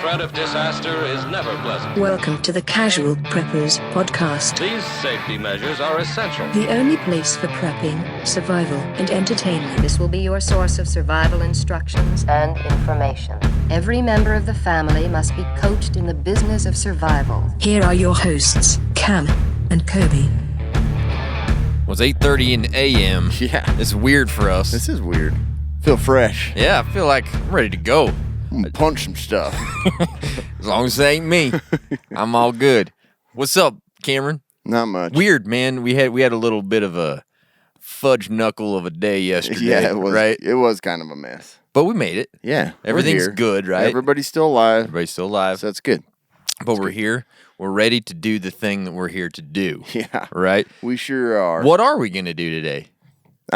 threat of disaster is never pleasant. Welcome to the Casual Preppers podcast. These safety measures are essential. The only place for prepping, survival, and entertainment. This will be your source of survival instructions and information. Every member of the family must be coached in the business of survival. Here are your hosts, Cam and Kobe. Well, it's 8:30 in a.m. Yeah. It's weird for us. This is weird. Feel fresh. Yeah, I feel like I'm ready to go. I'm gonna punch some stuff. As long as it ain't me, I'm all good. What's up, Cameron? Not much. Weird, man. We had a little bit of a fudge knuckle of a day yesterday. Yeah, it was. Right? It was kind of a mess. But we made it. Yeah. Everything's we're here. good, right? Everybody's still alive. Everybody's still alive. So that's good. But we're here. We're ready to do the thing that we're here to do. Yeah. Right? We sure are. What are we going to do today? It's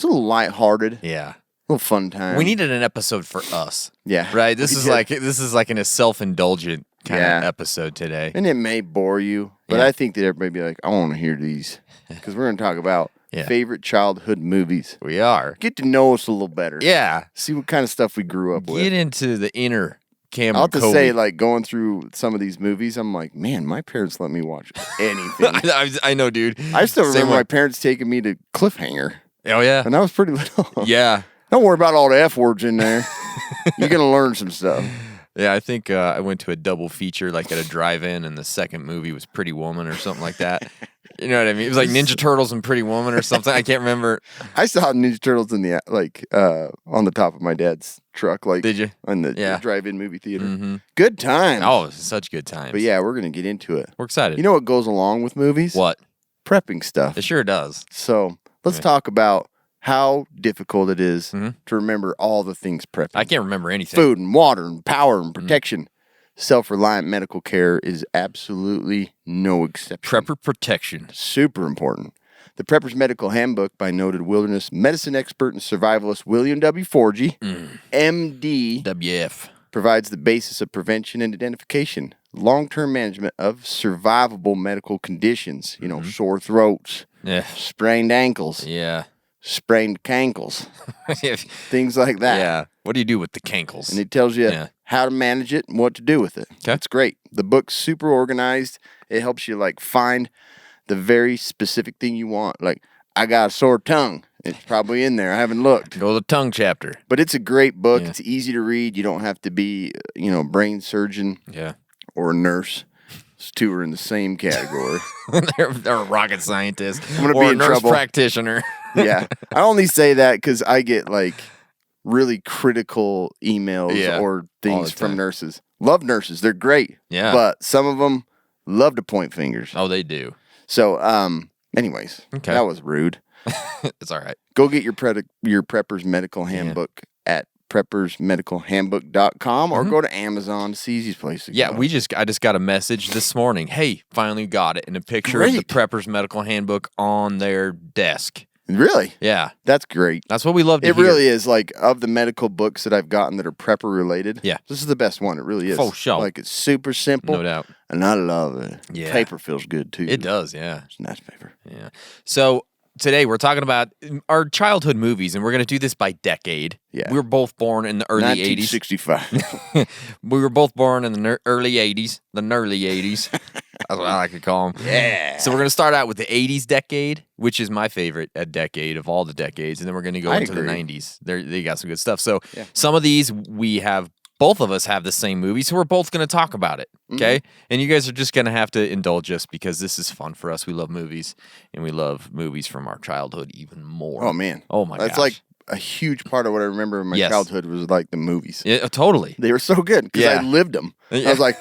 a little lighthearted. Yeah. A little fun time. We needed an episode for us. Yeah. Right? This we is did. like a self-indulgent kind of episode today. And it may bore you, but Yeah. I think that everybody be like, I want to hear these. Because we're going to talk about favorite childhood movies. We are. Get to know us a little better. Yeah. See what kind of stuff we grew up with. Get into the inner Cam I'll have and to Kobe. say, like, going through some of these movies, I'm like, man, my parents let me watch anything. I know, dude. I still Same remember way. my parents taking me to Cliffhanger, Oh, yeah. and I was pretty little. Yeah. Don't worry about all the F words in there. You're going to learn some stuff. Yeah, I think I went to a double feature, like at a drive-in, and the second movie was Pretty Woman or something like that. You know what I mean? It was like Ninja Turtles and Pretty Woman or something. I can't remember. I saw Ninja Turtles in the, on the top of my dad's truck. Like, Did you? In the Yeah. drive-in movie theater. Mm-hmm. Good time. Oh, such good times. But yeah, we're going to get into it. We're excited. You know what goes along with movies? What? Prepping stuff. It sure does. So let's Okay. talk about how difficult it is Mhm. to remember all the things prepping. I can't remember anything. Food and water and power Mm-hmm. and protection. Self-reliant medical care is absolutely no exception. Prepper protection. Super important. The Prepper's Medical Handbook by noted wilderness medicine expert and survivalist William W. Forgy, MD, WF. provides the basis of prevention and identification, long-term management of survivable medical conditions. You know, sore throats, Yeah. sprained ankles, Yeah. sprained cankles, things like that. Yeah. What do you do with the cankles? And it tells you Yeah. how to manage it and what to do with it. Okay. It's great. The book's super organized. It helps you like find the very specific thing you want. Like, I got a sore tongue. It's probably in there. I haven't looked. Go to the tongue chapter. But it's a great book. Yeah. It's easy to read. You don't have to be, a brain surgeon Yeah. or a nurse. Those two are in the same category. they're a rocket scientist. gonna or be a in nurse trouble. practitioner. Yeah. I only say that because I get like really critical emails Yeah, or all things the from time. nurses. Love nurses. They're great. Yeah. But some of them love to point fingers. Oh, they do. So, anyways, Okay. that was rude. It's all right. Go get your Prepper's Medical Handbook at preppersmedicalhandbook.com or go to Amazon. It's the easiest place to Yeah, go. I just got a message this morning. Hey, finally got it. And a picture of the Great. Prepper's Medical Handbook on their desk. Really? Yeah. That's great. That's what we love to It hear. really is. Like, of the medical books that I've gotten that are prepper related, Yeah. this is the best one. It really is. For sure. Like, it's super simple. No doubt. And I love it. Yeah. Paper feels good, too. It does, yeah. It's nice paper. Yeah. So today we're talking about our childhood movies, and we're going to do this by decade. Yeah. We were both born in the early 80s. 1965. We were both born in the early 80s, the early 80s. That's what I like to call them. Yeah. So we're going to start out with the 80s decade, which is my favorite decade of all the decades, and then we're going to go I into agree. the 90s. They got some good stuff. So Yeah. some of these both of us have the same movie, so we're both going to talk about it, okay? And you guys are just going to have to indulge us because this is fun for us. We love movies, and we love movies from our childhood even more. Oh, man. Oh, my That's gosh. like a huge part of what I remember in my Yes. childhood was like the movies. Yeah, totally. They were so good because Yeah. I lived them. Yeah. I was like,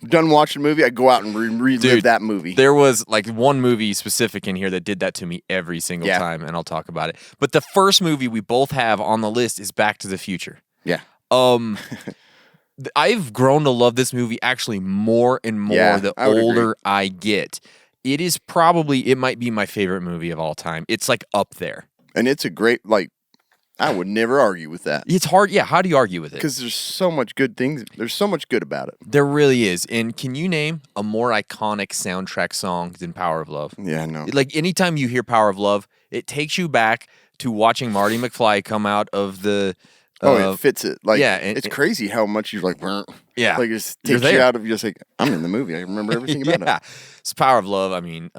done watching a movie, I'd go out and relive Dude, that movie. There was like one movie specific in here that did that to me every single Yeah. time, and I'll talk about it. But the first movie we both have on the list is Back to the Future. Yeah. I've grown to love this movie actually more and more Yeah, the I would older I get. It might be my favorite movie of all time. It's like up there. And it's a great, like, I would never argue with that. It's hard. Yeah, how do you argue with it? Because there's so much good things. There's so much good about it. There really is. And can you name a more iconic soundtrack song than Power of Love? Yeah, I know. Like anytime you hear Power of Love, it takes you back to watching Marty McFly come out of the Oh, it fits it. Like, yeah, it's crazy how much you're like, yeah, like it just you're takes you there. out of, you're just like, I'm in the movie. I remember everything about yeah, it. it's Power of Love. I mean,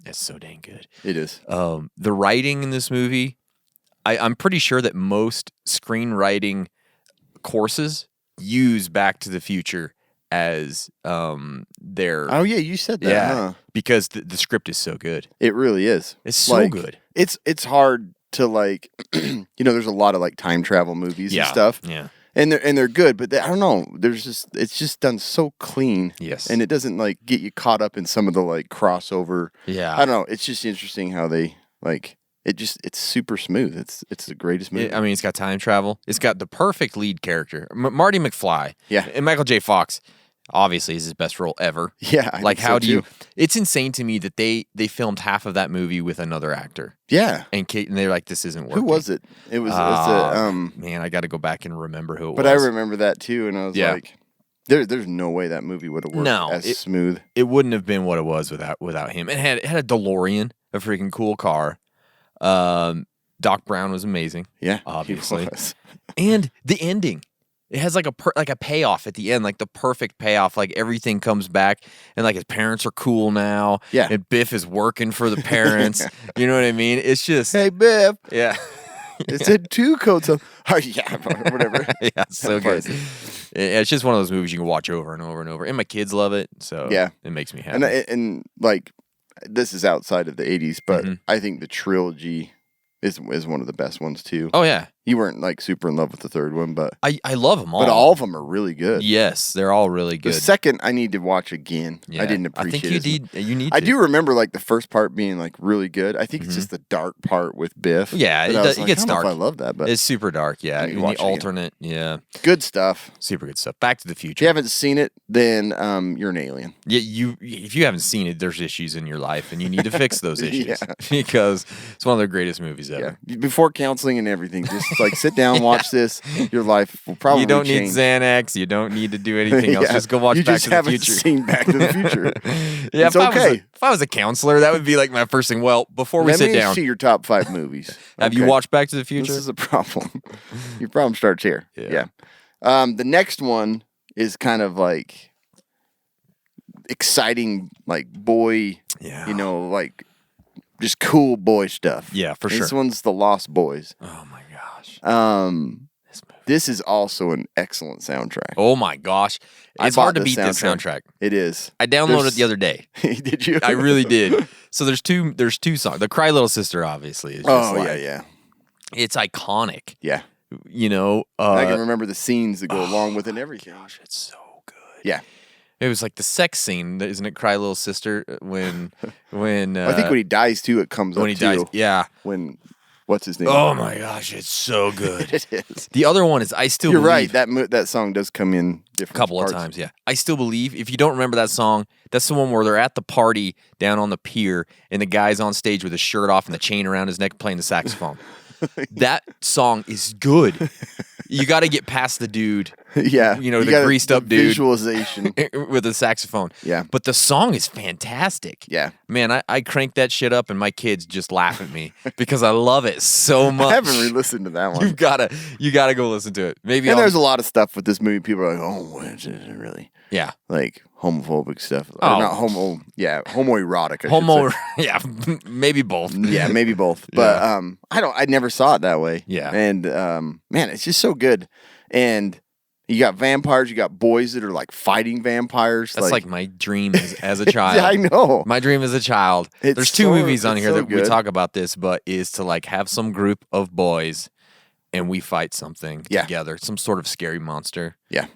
it's so dang good. It is. The writing in this movie, I'm pretty sure that most screenwriting courses use Back to the Future as their. Oh yeah, you said that. Huh? Because the script is so good. It really is. It's so like, good. It's hard to like, there's a lot of like time travel movies and stuff. Yeah. And they're good, but I don't know. It's just done so clean. Yes. And it doesn't like get you caught up in some of the like crossover. Yeah. I don't know. It's just interesting how they like it's super smooth. It's the greatest movie. I mean, it's got time travel. It's got the perfect lead character, Marty McFly. Yeah. And Michael J. Fox. Obviously, is his best role ever. Yeah, I like think how so, do you? too. It's insane to me that they filmed half of that movie with another actor, Yeah. and they're like, this isn't working. Who was it? It was man, I got to go back and remember who it But was. I remember that too, and I was Yeah. like, there's no way that movie would have worked as smooth. It wouldn't have been what it was without him. It had a DeLorean, a freaking cool car. Doc Brown was amazing. Yeah, he obviously, was. and the ending. It has like a payoff at the end, like the perfect payoff. Like everything comes back, and like his parents are cool now. Yeah. and Biff is working for the parents. You know what I mean? It's just Hey, Biff. yeah, It said 2 coats of. Oh yeah, whatever. yeah, so good. It's just one of those movies you can watch over and over and over, and my kids love it. So Yeah. it makes me happy. And like, this is outside of the '80s, but Mm-hmm. I think the trilogy is one of the best ones too. Oh yeah, You weren't like super in love with the third one, but I love them all. but all of them are really good. Yes, they're all really The good. second I need to watch again. Yeah. I didn't appreciate I it. think you need. I to. do remember like the first part being like really good. I think it's just the dark part with Biff. Yeah, that it I was does- it like, gets I don't know dark. if I love that, but It's super dark. Yeah, I need to and watch the it again. alternate. Yeah, good stuff. super good stuff. Back to the If Future. you haven't seen it, then you're an alien. Yeah, if you haven't seen it, there's issues in your life, and you need to fix those issues Yeah. because it's one of the greatest movies ever. Yeah. Before counseling and everything, just like sit down, watch this. Your life will probably You don't change. need Xanax. You don't need to do anything else. Yeah. Just go watch You Back just to the haven't Future. seen Back to the Future. Yeah, It's if I was okay. if I was a counselor, that would be like my first thing. Well, before we Let sit me down, see your top 5 movies. have you Okay. watched Back to the Future? This is a problem. Your problem starts here. Yeah. The next one is kind of like exciting, like boy, Yeah. like just cool boy stuff. Yeah, for This sure. one's The Lost Boys. Oh my gosh. This movie. This is also an excellent soundtrack. Oh my gosh. I It's hard bought to beat this soundtrack. It is. I downloaded it the other day. Did you? I really did. So there's two songs. The Cry Little Sister obviously is just Oh like, yeah. it's iconic. Yeah. You know, I can remember the scenes that go along with it and everything. gosh, it's so good. Yeah. It was like the sex scene, isn't it? Cry Little Sister when I think when he dies too, it comes when up he too. dies. Yeah. When what's his name? Oh my gosh, it's so good. It is. The other one is I Still You're Believe. right. That song does come in different A couple parts. of times, yeah. I Still Believe. If you don't remember that song, that's the one where they're at the party down on the pier and the guy's on stage with his shirt off and the chain around his neck playing the saxophone. That song is good. You got to get past the dude Yeah. You know, the gotta- greased up dude. Visualization. with the saxophone. Yeah. But the song is fantastic. Yeah. Man, I crank that shit up and my kids just laugh at me because I love it so much. I haven't re-listened to that one. You gotta go listen to it. Maybe And I'll- there's a lot of stuff with this movie. People are like, oh, what is it really? yeah. Like homophobic stuff. Or Oh. not homo. Yeah. Homoerotic. I should Homo say. yeah, maybe both. Yeah, maybe both. But I never saw it that way. Yeah. And man, it's just so good. And you got vampires, you got boys that are like fighting vampires. That's like my dream as a child. Yeah, I know. My dream as a child. It's There's two so- movies on it's here so that we good. talk about this, but is to like have some group of boys and we fight something Yeah. together. Some sort of scary monster. Yeah.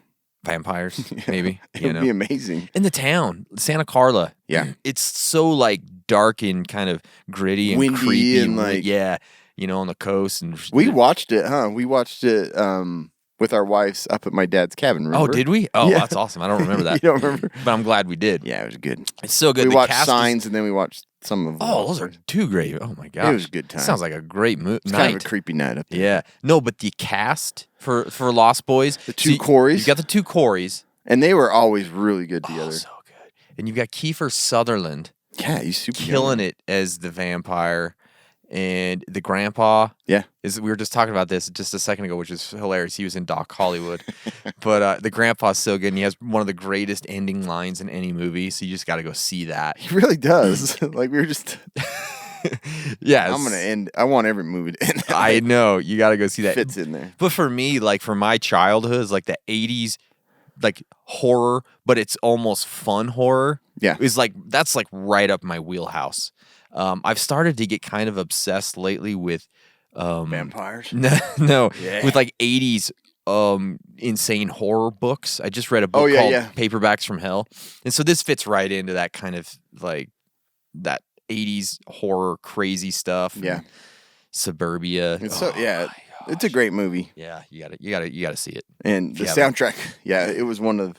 Vampires, maybe. It You would know. be amazing. In the town, Santa Carla. Yeah. It's so like dark and kind of gritty and Windy creepy and, like- yeah, you know, on the coast and We watched it, huh? We watched it with our wives up at my dad's cabin. Remember? Oh, did we? Oh, Yeah. that's awesome. I don't remember that. You don't remember? But I'm glad we did. Yeah, it was good. It's so good. We The watched cast is- Signs and then we watched some of. Oh, those are two great. Oh my gosh. was a good time. Sounds like a great night. kind of a creepy night up there. Yeah. No, but the cast for Lost Boys. The two Coreys. You got the two Coreys. And they were always really good together. Oh, so good. And you've got Kiefer Sutherland Yeah, he's super killing it as the vampire. and the grandpa. Yeah. We were just talking about this just a second ago, which is hilarious. He was in Doc Hollywood. But the grandpa's so good, and he has one of the greatest ending lines in any movie, so you just got to go see that. He really does. Like, we were just... Yeah. I'm going to end... I want every movie to end. I know. You got to go see that. Fits in there. But for me, like, for my childhood, it's like the 80s, like, horror, but it's almost fun horror. Yeah. Is like, that's like right up my wheelhouse. I've started to get kind of obsessed lately with Vampires? No, Yeah. with like 80s insane horror books. I just read a book called Paperbacks from Hell. And so this fits right into that kind of like that 80s horror crazy stuff. Yeah. Suburbia. It's it's a great movie. Yeah, you gotta see it. And the soundtrack, it was one of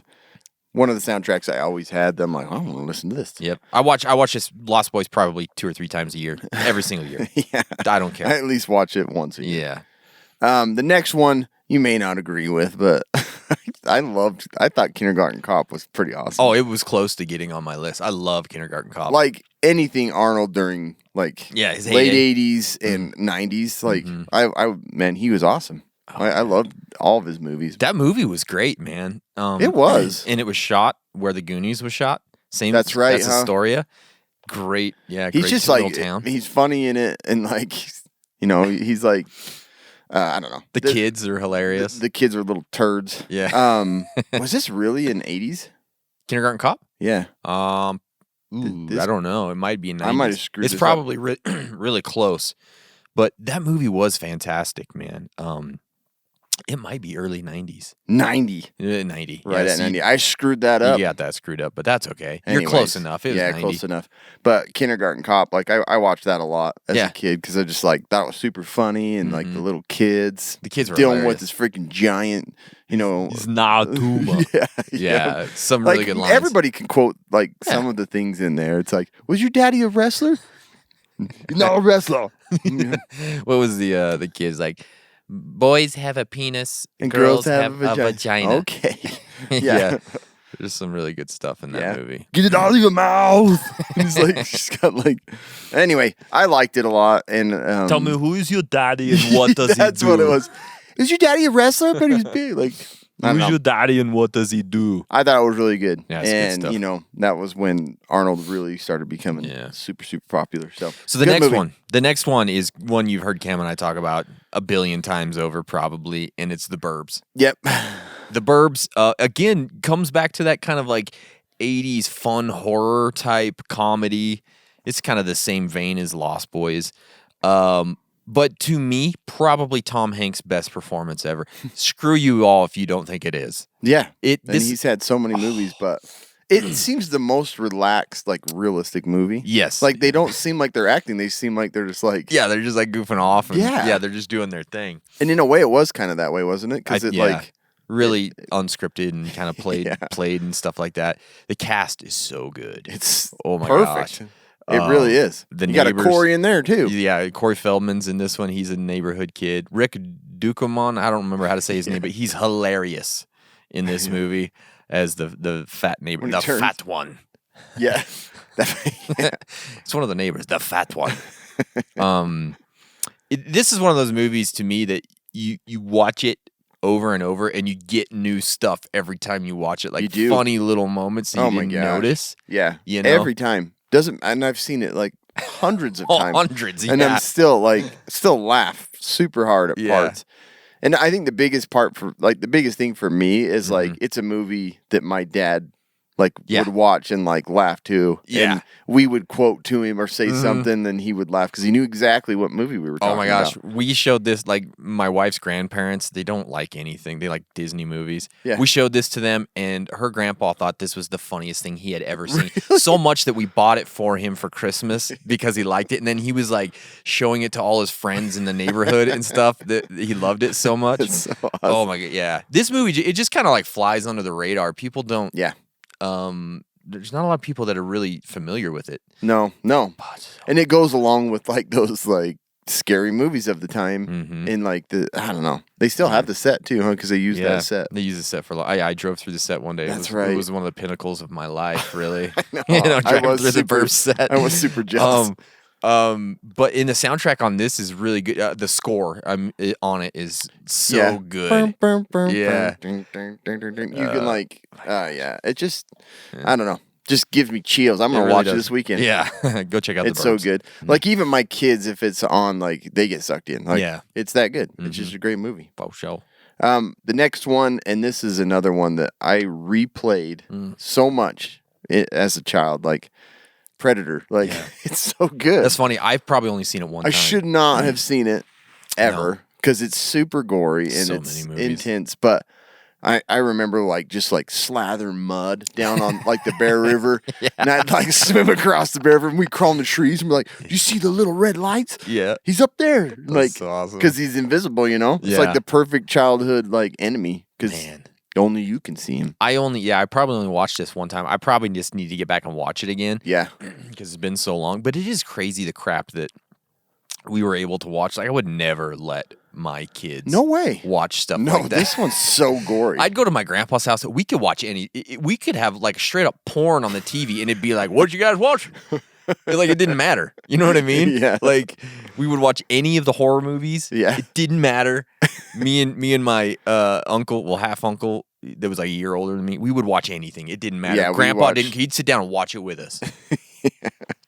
the soundtracks I always had. I'm like, I want to listen to this. Yep. I watch this Lost Boys probably 2 or 3 times a year, every single year. Yeah. I don't care. I at least watch it once a year. Yeah. The next one you may not agree with, but I thought Kindergarten Cop was pretty awesome. Oh, it was close to getting on my list. I love Kindergarten Cop. Like anything Arnold during his late heyday. 80s and 90s. Like man, he was awesome. I loved all of his movies. That movie was great, man. It was. And it was shot where the Goonies was shot. Same. That's right, That's Astoria. Great. Yeah. He's great just little like town. he's funny in it, and like he's like I don't know. The kids are hilarious. The kids are little turds. Yeah. Was this really in 80s? Kindergarten Cop? Yeah. I don't know. It might be in 90s. I might have screwed It's this probably really close. But that movie was fantastic, man. It might be early 90s. 90. 90. Right Yeah, at see, 90. I screwed that up. You got that screwed up, but that's okay. You're Anyways, close enough. It was 90. Close enough. But Kindergarten Cop, like I watched that a lot as Yeah. a kid because I just like that was super funny and like the little kids. The kids were dealing hilarious. with this freaking giant, It's not Tuma. Yeah, some really good lines. Everybody can quote like some of the things in there. It's like, was your daddy a wrestler? No, a wrestler. What was the kids like? Boys have a penis, And girls have a vagina. Okay. Yeah. There's some really good stuff in that movie. Get it out of your mouth. He's like, she's got like. Anyway, I liked it a lot. And Tell me, who is your daddy and what does he do? that's what it was. Is your daddy a wrestler? But he's big. Like, I don't Who's know. your daddy and what does he do? I thought it was really good. Yeah, it's good and stuff. that was when Arnold really started becoming super, super popular. So the good next one is one you've heard Cam and I talk about a billion times over probably, and it's The Burbs. Yep. The Burbs, again, comes back to that kind of like 80s fun horror type comedy. It's kind of the same vein as Lost Boys. But to me, probably Tom Hanks' best performance ever. Screw you all if you don't think it is. Yeah. He's had so many movies, but it seems the most relaxed, like realistic movie. Yes. Like they don't seem like they're acting. They seem like they're just like. Yeah, they're just like goofing off. And, Yeah. they're just doing their thing. And in a way, it was kind of that way, wasn't it? Because really unscripted and kind of played and stuff like that. The cast is so good. It's oh my perfect. gosh. It really is. The you got a neighbors- Corey in there too. Yeah, Corey Feldman's in this one. He's a neighborhood kid. Rick Ducommun, I don't remember how to say his name, but he's hilarious in this movie as the fat neighbor, When he the turns- fat one. Yeah. It's one of the neighbors, the fat one. This is one of those movies to me that you watch it over and over, and you get new stuff every time you watch it, like You do. funny little moments that you didn't notice. Yeah. You know? Every time. And I've seen it like hundreds of times. Hundreds, And yeah. I'm still laugh super hard at parts. And I think the biggest thing for me is like it's a movie that my dad would watch and like laugh to. Yeah. And we would quote to him or say something and he would laugh because he knew exactly what movie we were talking about. Oh my gosh. We showed this, like my wife's grandparents, they don't like anything. They like Disney movies. Yeah. We showed this to them and her grandpa thought this was the funniest thing he had ever seen. So much that we bought it for him for Christmas because he liked it. And then he was like showing it to all his friends in the neighborhood and stuff that he loved it so much. It's so awesome. Oh my God. Yeah. This movie, it just kind of like flies under the radar. People don't. Yeah. There's not a lot of people that are really familiar with it. No. And it goes along with like those like scary movies of the time in like I don't know. They still have the set too, huh? Because they use that set. They use the set for a lot. I drove through the set one day. That's It right. was one of the pinnacles of my life, really. know. Driving I was through the super- Burbs set. I was super jealous. But in the soundtrack on this is really good. The score on it is so good. Yeah. You can like, yeah. It just, I don't know. Just gives me chills. I'm gonna watch it this weekend. Yeah, go check out. It's the Burbs. so good. Like even my kids, if it's on, like they get sucked in. Like, it's that good. It's just a great movie. For sure. The next one, and this is another one that I replayed so much as a child, like Predator. Like it's so good. That's funny. I've probably only seen it one time. I should not have seen it ever because it's super gory and it's intense. But I remember like just like slather mud down on like the Bear River, and I'd like swim across the Bear River, and we'd crawl in the trees and be like, "Do you see the little red lights? Yeah, he's up there." That's like, so awesome. Because he's invisible, you know. It's like the perfect childhood like enemy because only you can see him. I probably only watched this one time. I probably just need to get back and watch it again. Yeah, because it's been so long. But it is crazy the crap that we were able to watch. Like I would never let my kids watch stuff like that. This one's so gory. I'd go to my grandpa's house. We could watch we could have like straight up porn on the TV and it'd be like, what'd you guys watch? Like it didn't matter. You know what I mean? Yeah. Like we would watch any of the horror movies. Yeah. It didn't matter. me and my uncle, well half uncle, that was like a year older than me, we would watch anything. It didn't matter. Yeah, Grandpa didn't, he'd sit down and watch it with us.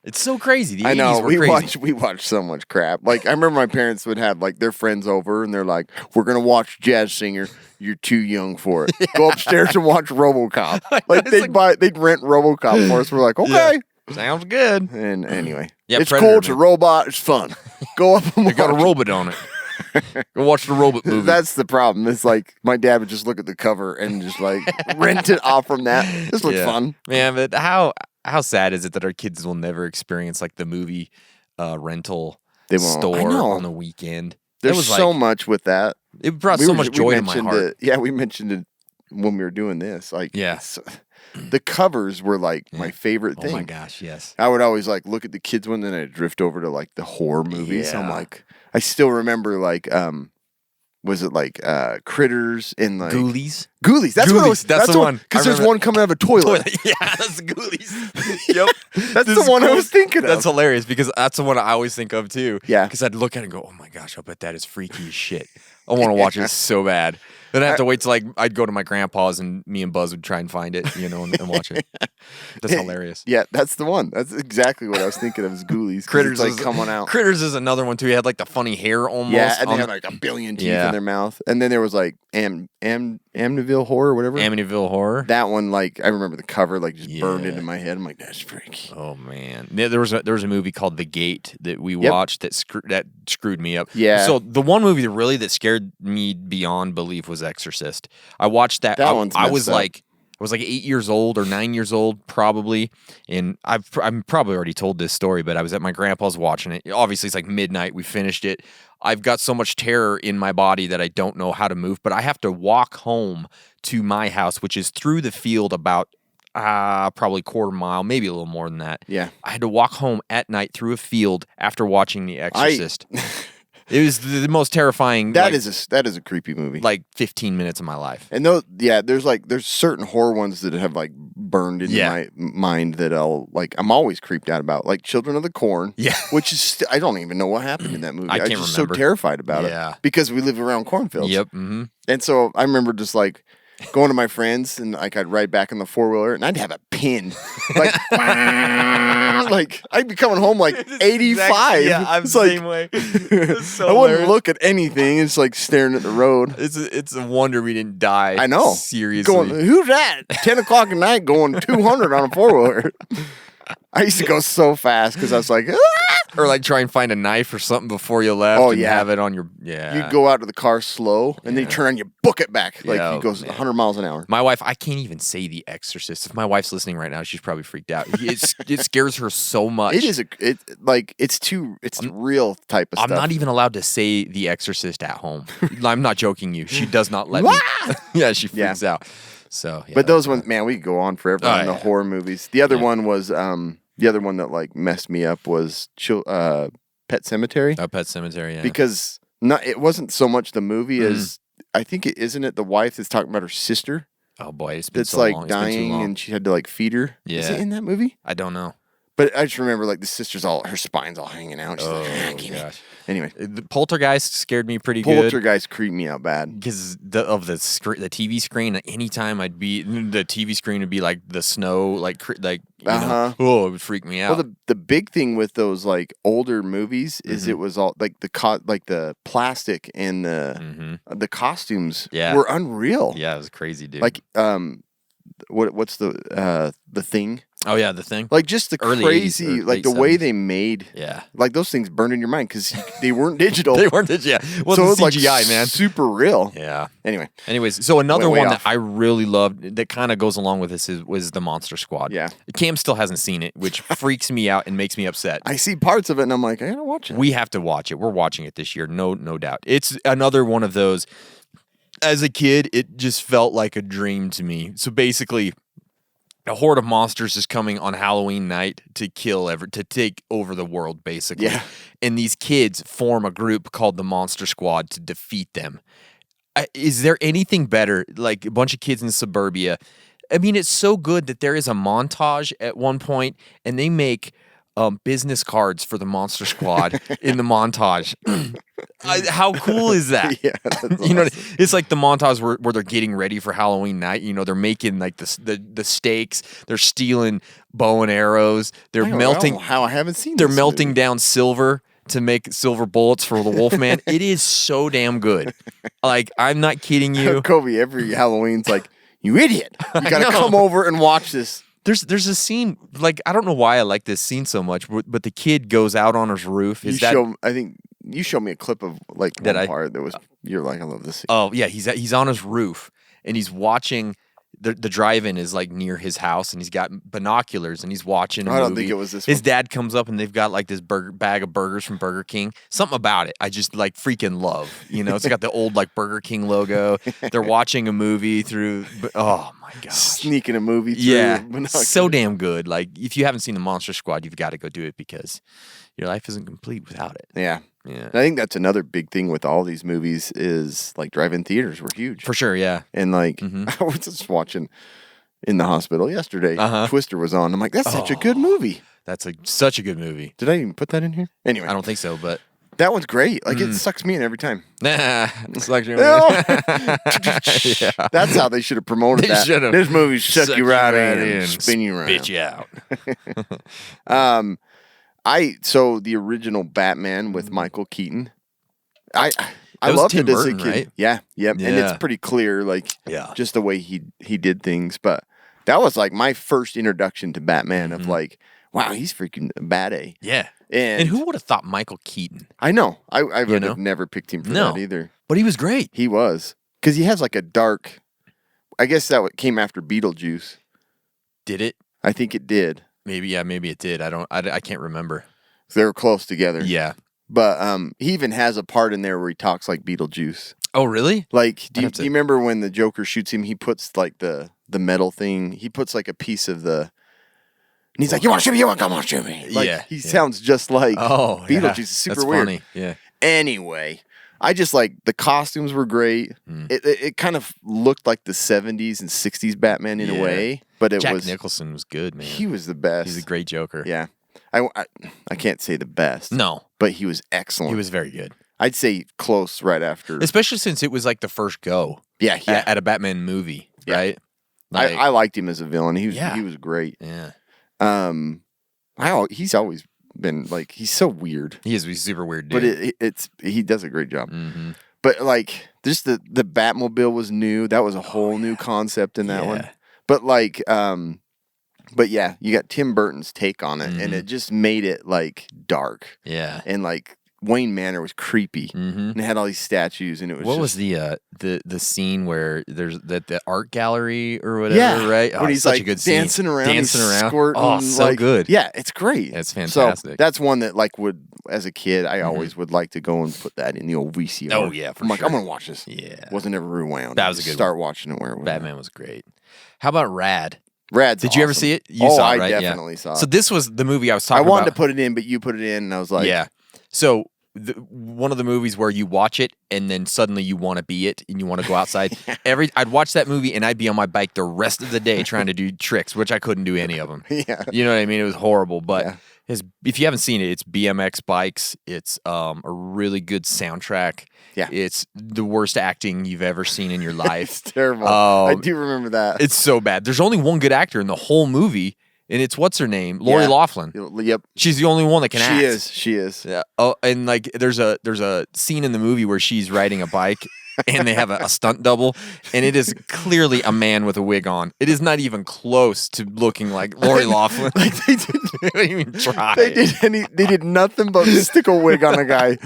It's so crazy. The 80s I know. were crazy. We watch so much crap. Like I remember my parents would have like their friends over and they're like, "We're gonna watch Jazz Singer. You're too young for it. Go upstairs and watch RoboCop." Like they'd rent RoboCop for us. We're like, okay, sounds good. And anyway, it's Predator, cool. It's a robot. It's fun. Go up and watch. They got a robot on it. Go watch the robot movie. That's the problem. It's like my dad would just look at the cover and just like rent it off from that. This looks fun. Man, but how sad is it that our kids will never experience like the movie rental store on the weekend? There's so much with that. It brought so much joy to my heart. We mentioned it when we were doing this. Like, the covers were like my favorite thing. Oh my gosh, yes. I would always like look at the kids one, then I'd drift over to like the horror movies. I'm like, I still remember like, was it like Critters and like Ghoulies? Ghoulies. That's what it was. That's the one. Because there's one coming out of a toilet. Yeah, that's Ghoulies. Yep. That's the one I was thinking of. That's hilarious because that's the one I always think of too. Yeah. Because I'd look at it and go, oh my gosh, I bet that is freaky as shit. I want to watch it so bad. Then I have to wait till I'd go to my grandpa's and me and Buzz would try and find it, and watch it. That's hilarious. Yeah, that's the one. That's exactly what I was thinking of as Ghoulies. Critters like coming out. Critters is another one too. He had like the funny hair almost. Yeah, and they had like a billion teeth in their mouth. And then there was like Amityville Horror or whatever. Amityville Horror. That one, like I remember the cover like just burned into my head. I'm like, that's freaky. Oh man, there was a movie called The Gate that we watched that screwed me up. Yeah. So the one movie that scared me beyond belief was Exorcist. I watched that. I was like 8 years old or 9 years old probably, and I'm probably already told this story, but I was at my grandpa's watching it. Obviously, it's like midnight. We finished it. I've got so much terror in my body that I don't know how to move, but I have to walk home to my house, which is through the field about probably quarter mile, maybe a little more than that. Yeah. I had to walk home at night through a field after watching The Exorcist. It was the most terrifying. That is a creepy movie. Like 15 minutes of my life. And there's certain horror ones that have like burned into my mind that I'm always creeped out about. Like Children of the Corn. Yeah. Which is I don't even know what happened in that movie. I can't was just remember. so terrified about it. Because we live around cornfields. Yep. Mm-hmm. And so I remember just like going to my friends and like I'd ride back in the 4-wheeler and I'd have a pin. Like like I'd be coming home like 85. Yeah, I'm the same way. So I wouldn't look at anything. It's like staring at the road. It's a wonder we didn't die. I know. Seriously. Who's that? 10 o'clock at night going 200 on a 4-wheeler. I used to go so fast because I was like, or like try and find a knife or something before you left and have it on your, You'd go out to the car slow and then you turn on, you book it back. Like he goes 100 miles an hour. My wife, I can't even say The Exorcist. If my wife's listening right now, she's probably freaked out. It scares her so much. It is it's real type of stuff. I'm not even allowed to say The Exorcist at home. I'm not joking you. She does not let me. Yeah, she freaks out. So, but those ones, man, we could go on forever on the horror movies. The other one was the other one that like messed me up was Pet Sematary. Oh, Pet Sematary, yeah. Because it wasn't so much the movie as I think isn't it the wife that's talking about her sister? Oh boy, it's been that's so like long. dying and she had to like feed her. Yeah. Is it in that movie? I don't know. But I just remember like the sister's her spine's all hanging out. She's like, gosh. Anyway, The Poltergeist scared me pretty good. Poltergeist creeped me out bad Because the TV screen, anytime the TV screen would be like the snow, like it would freak me out. Well, the big thing with those like older movies is it was all like the plastic and the costumes were unreal. Yeah, it was crazy, dude. Like what's the Thing? Oh yeah, The Thing. Like just the Early crazy, 80s or like late the way 70s. they made, Yeah. like those things burned in your mind because they weren't digital. They weren't yeah. Well, so the it was CGI, like man. super real. Yeah. Anyways, so another way one off. that I really loved that kind of goes along with this was the Monster Squad. Yeah. Cam still hasn't seen it, which freaks me out and makes me upset. I see parts of it and I'm like, I gotta watch it. We have to watch it. We're watching it this year, no doubt. It's another one of those. As a kid, it just felt like a dream to me. So basically, a horde of monsters is coming on Halloween night to take over the world, basically. Yeah. And these kids form a group called the Monster Squad to defeat them. Is there anything better? Like a bunch of kids in suburbia. I mean, it's so good that there is a montage at one point, and they make business cards for the Monster Squad in the montage. How cool is that? Yeah, that's you know, awesome. it's like the montage where they're getting ready for Halloween night. You know, they're making like the stakes. They're stealing bow and arrows. They're I don't melting. know how I haven't seen. They're this melting movie. down silver to make silver bullets for the Wolfman. It is so damn good. Like, I'm not kidding you. Kobe every Halloween's like, you idiot! You gotta know. come over and watch this. There's a scene, like, I don't know why I like this scene so much, but the kid goes out on his roof. I think you showed me a clip of like Did one I? part that was. You're like, I love this scene. Oh yeah, he's on his roof and he's watching. The drive-in is like near his house, and he's got binoculars, and he's watching a I don't movie. think it was this His one. dad comes up, and they've got like this bag of burgers from Burger King. Something about it, I just like freaking love. You know, it's got the old like Burger King logo. They're watching a movie through. Oh my gosh, Sneaking a movie through. yeah, binoculars. so damn good. Like if you haven't seen the Monster Squad, you've got to go do it because your life isn't complete without it. Yeah. Yeah, And I think that's another big thing with all these movies is like drive-in theaters were huge. for sure. Yeah. And like I was just watching in the hospital yesterday. Twister was on. I'm like, that's such a good movie. That's such a good movie. Did I even put that in here? Anyway, I don't think so, but that one's great. Like it sucks me in every time. nah, it's like That's how they should have promoted They that. should've. This movie suck you right in and spin you around. spit you out. So the original Batman with Michael Keaton, I was loved Tim it as a Burton, kid. right? Yeah, and Yeah. it's pretty clear, like Yeah. just the way he did things. But that was like my first introduction to Batman of like, wow, he's freaking bad A. Yeah. And who would have thought Michael Keaton? I know I would know? have never picked him for No. that either. But he was great. He was because he has like a dark. I guess that came after Beetlejuice. Did it? I think it did. Maybe it did. I can't remember. So they were close together. Yeah. But he even has a part in there where he talks like Beetlejuice. Oh, really? Like, do I'd you have to- remember when the Joker shoots him? He puts like the metal thing. He puts like a piece of the. And he's like, "You want to shoot me? You want to come on shoot me?" Like, Yeah, he yeah. sounds just like Oh, Beetlejuice. yeah. It's super That's weird. funny. Yeah. Anyway, I just like the costumes were great. Mm. It kind of looked like the 70s and 60s Batman in a Yeah. way, but it Jack was Nicholson was good, man. he was the best. He's a great Joker. Yeah, I can't say the best. No, but he was excellent. he was very good. I'd say close right after. Especially since it was like the first go Yeah, yeah. at a Batman movie, Yeah. right? I liked him as a villain. He Yeah. was great. Yeah. He's always been like he's so weird, He's super weird, dude. but he does a great job. Mm-hmm. But like just the Batmobile was new. That was a whole new concept in that one. Yeah. But like but yeah, you got Tim Burton's take on it, and it just made it like dark Yeah. and like Wayne Manor was creepy, and it had all these statues, and it was What just, was the scene where there's the art gallery or whatever, yeah, right? Oh, when it's he's such like a good scene. dancing around, dancing he's around. squirting, Oh, so like, good. Yeah, it's great. It's So fantastic. that's one that like would as a kid I always would like to go and put that in the old VCR. Oh, yeah, for I'm like sure. I'm gonna watch this. Yeah. Wasn't ever rewound. That I was a just good start watching it where it was. Batman was great. How about Rad? Rad's Did you ever awesome. see it? You saw I it, right? definitely saw it. So this was the movie I was I talking wanted about. to put it in, but you put it in, and I was like, Yeah. So one of the movies where you watch it and then suddenly you want to be it and you want to go outside. I'd watch that movie and I'd be on my bike the rest of the day trying to do tricks, which I couldn't do any of them. Yeah. You know what I mean? It was horrible, but if you haven't seen it, it's BMX bikes. It's a really good soundtrack. Yeah. It's the worst acting you've ever seen in your life. It's terrible. I do remember that. It's so bad. There's only one good actor in the whole movie, and it's what's her name? Lori Loughlin. Yep. She's the only one that can act. She is. Yeah. Oh, and like there's a scene in the movie where she's riding a bike and they have a stunt double, and it is clearly a man with a wig on. It is not even close to looking like Lori Loughlin. Like they didn't even try. They did nothing but stick a wig on a guy.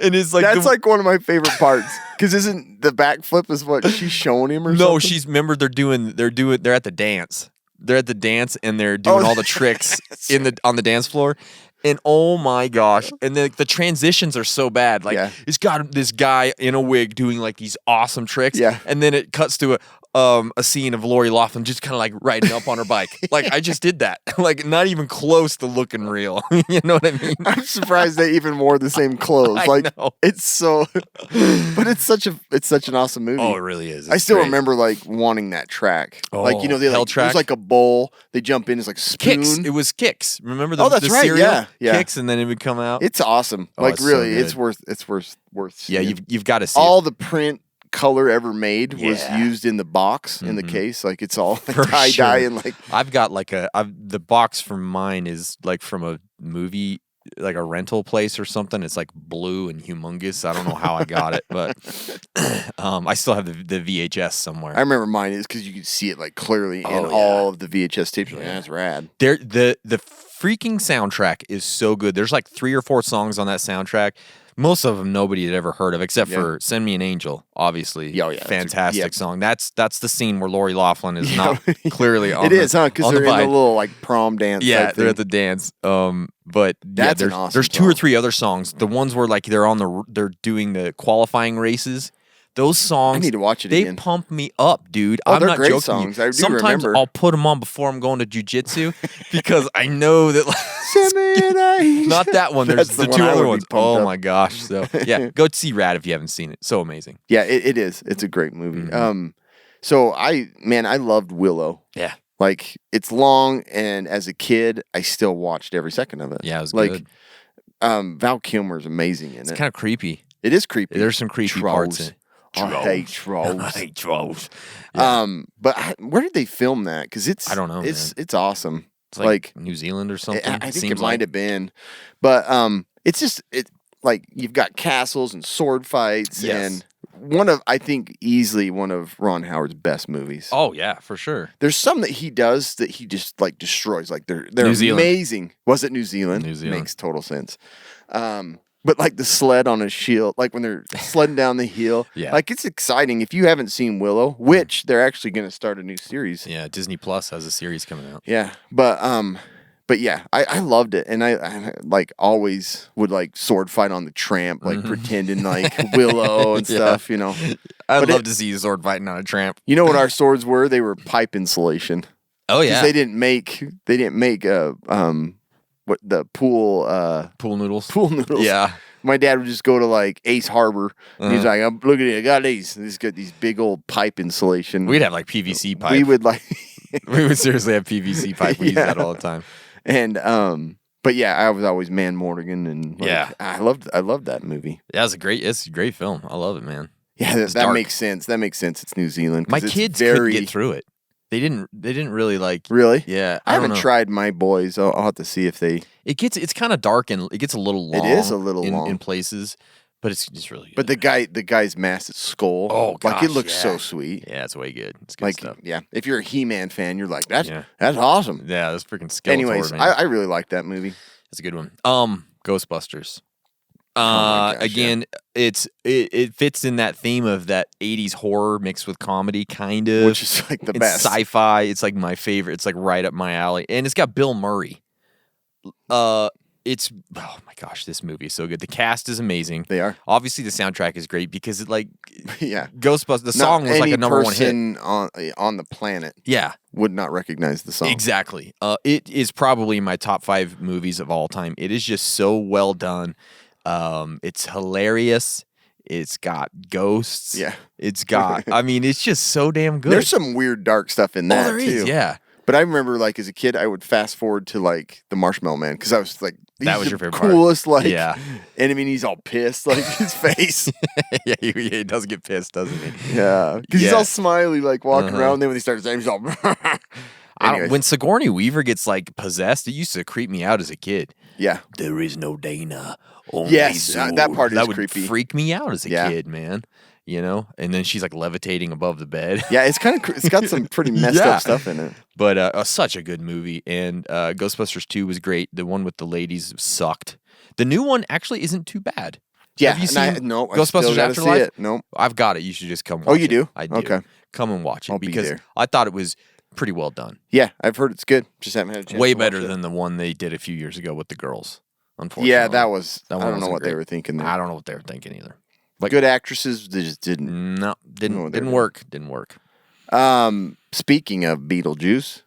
And it's like that's like one of my favorite parts, because isn't the backflip is what she's showing him or something? No, remember they're at the dance. They're at the dance and they're doing all the tricks on the dance floor. And oh my gosh. And the transitions are so bad. Like it's got this guy in a wig doing like these awesome tricks. Yeah. And then it cuts to a scene of Lori Loughlin just kind of like riding up on her bike. Like I just did that. Like not even close to looking real. You know what I mean? I'm surprised they even wore the same clothes. Like it's so but it's such an awesome movie. Oh, it really is. I still remember like wanting that track. Oh, like, you know, it was like a bowl. They jump in, it's like a spoon. Kicks. It was Kicks. Remember that's the right. cereal? Yeah. Kicks, and then it would come out. It's awesome. Like it's really, so it's worth Yeah, seeing. you've got to see all it. the print color ever made was used in the box in the case. Like it's all tie dye and like I've got like the box from mine is like from a movie, like a rental place or something. It's like blue and humongous. I don't know how I got it, but I still have the VHS somewhere. I remember mine is because you could see it like clearly in all of the VHS tapes. Like, that's rad. The freaking soundtrack is so good. There's like 3 or 4 songs on that soundtrack. Most of them nobody had ever heard of, except for "Send Me an Angel." Obviously, fantastic song. That's the scene where Lori Loughlin is not clearly on. It is, huh? Because they're in bike. the little like prom dance. Yeah, they're at the dance. But that's an awesome there's 2 or 3 other songs. The ones where like they're doing the qualifying races. Those songs, I need to watch it they again. pump me up, dude. Oh, I'm they're not great joking. songs. I do Sometimes remember. I'll put them on before I'm going to jujitsu because I know that. Send me an angel. Not that one. There's That's the the 2 one I other would be ones. pumped Oh up. my gosh! So yeah, go see Rad if you haven't seen it. So amazing. Yeah, it is. It's a great movie. So I loved Willow. Yeah. Like it's long, and as a kid, I still watched every second of it. Yeah, it was like, good. Val Kilmer's amazing in it. It's kind of creepy. It is creepy. There's some creepy parts in it. I hate trolls. I hate trolls. Yeah. But where did they film that? Because I don't know. It's awesome. It's like New Zealand or something. I think it might have been, but it's just like you've got castles and sword fights and I think easily one of Ron Howard's best movies. Oh yeah, for sure. There's some that he does that he just like destroys. Like they're New Zealand. amazing. Was it New Zealand? New Zealand makes total sense. But like the sled on a shield, like when they're sledding down the hill, like it's exciting. If you haven't seen Willow, which they're actually going to start a new series. Yeah, Disney Plus has a series coming out. Yeah, but yeah, I loved it, and I like always would like sword fight on the tramp, like pretending like Willow and stuff, you know. I'd love to see you sword fighting on a tramp. You know what our swords were? They were pipe insulation. Oh yeah, they didn't make what the pool noodles. Pool noodles. Yeah. My dad would just go to like Ace Harbor. And he's like, look at it, I got these. And he's got these big old pipe insulation. We'd have like PVC pipe. We would like we would seriously have PVC pipe. We use that all the time. And but yeah, I was always Man Morgan, and like, I loved that movie. Yeah, it's a great film. I love it, man. Yeah, that makes sense. That makes sense. It's New Zealand. My kids couldn't get through it. They didn't really like. Really? Yeah. I haven't tried my boys. I'll have to see if they. It's kind of dark and it gets a little long. It is a little long in places, but it's just really good. But the guy's massive skull. Oh, gosh, like it looks so sweet. Yeah, it's way good. It's good like, stuff. Yeah, if you're a He-Man fan, you're like, that's awesome. Yeah, that's freaking Skeletor. Anyways, man. I really like that movie. It's a good one. Ghostbusters. Gosh, again, it fits in that theme of that 80s horror mixed with comedy, kind of. Which is like the best. Sci-fi. It's like my favorite. It's like right up my alley. And it's got Bill Murray. It's oh my gosh, this movie is so good. The cast is amazing. They are. Obviously, the soundtrack is great because it like Ghostbusters. The Not song was like a number one hit on the planet. Yeah, would not recognize the song. Exactly. It is probably my top 5 movies of all time. It is just so well done. It's hilarious. It's got ghosts. Yeah. It's got, I mean, it's just so damn good. There's some weird dark stuff in that there too. is, yeah. But I remember, like, as a kid, I would fast forward to, like, the Marshmallow Man because I was like, That was the your favorite part. coolest, like, Yeah. and I mean, he's all pissed, like, his face. Yeah, he does get pissed, doesn't he? Yeah. Because he's Yeah. all smiley, like, walking around. Then when he starts saying, he's all. When Sigourney Weaver gets, like, possessed, it used to creep me out as a kid. Yeah. There is no Dana. Only Yes, Zool. that part is that would creepy. freak me out as a Yeah. kid, man. You know, and then she's like levitating above the bed. Yeah, it's kind of, it's got some pretty messed Yeah. up stuff in it. But such a good movie. And Ghostbusters 2 was great. The one with the ladies sucked. The new one actually isn't too bad. Yeah. Have you and seen no, I Ghostbusters still gotta Afterlife? see it. Nope. I've got it. You should just come watch Oh, you it. do? I do. Okay. Come and watch it I'll be because there. I thought it was pretty well done. Yeah, I've heard it's good. Just haven't had a chance Way to watch better it. than the one they did a few years ago with the girls, unfortunately. Yeah, that was, That I one don't know wasn't what they great. were thinking there. I don't know what they were thinking either. Good actresses, they just didn't. No, know didn't what they didn't were work. Didn't work. Speaking of Beetlejuice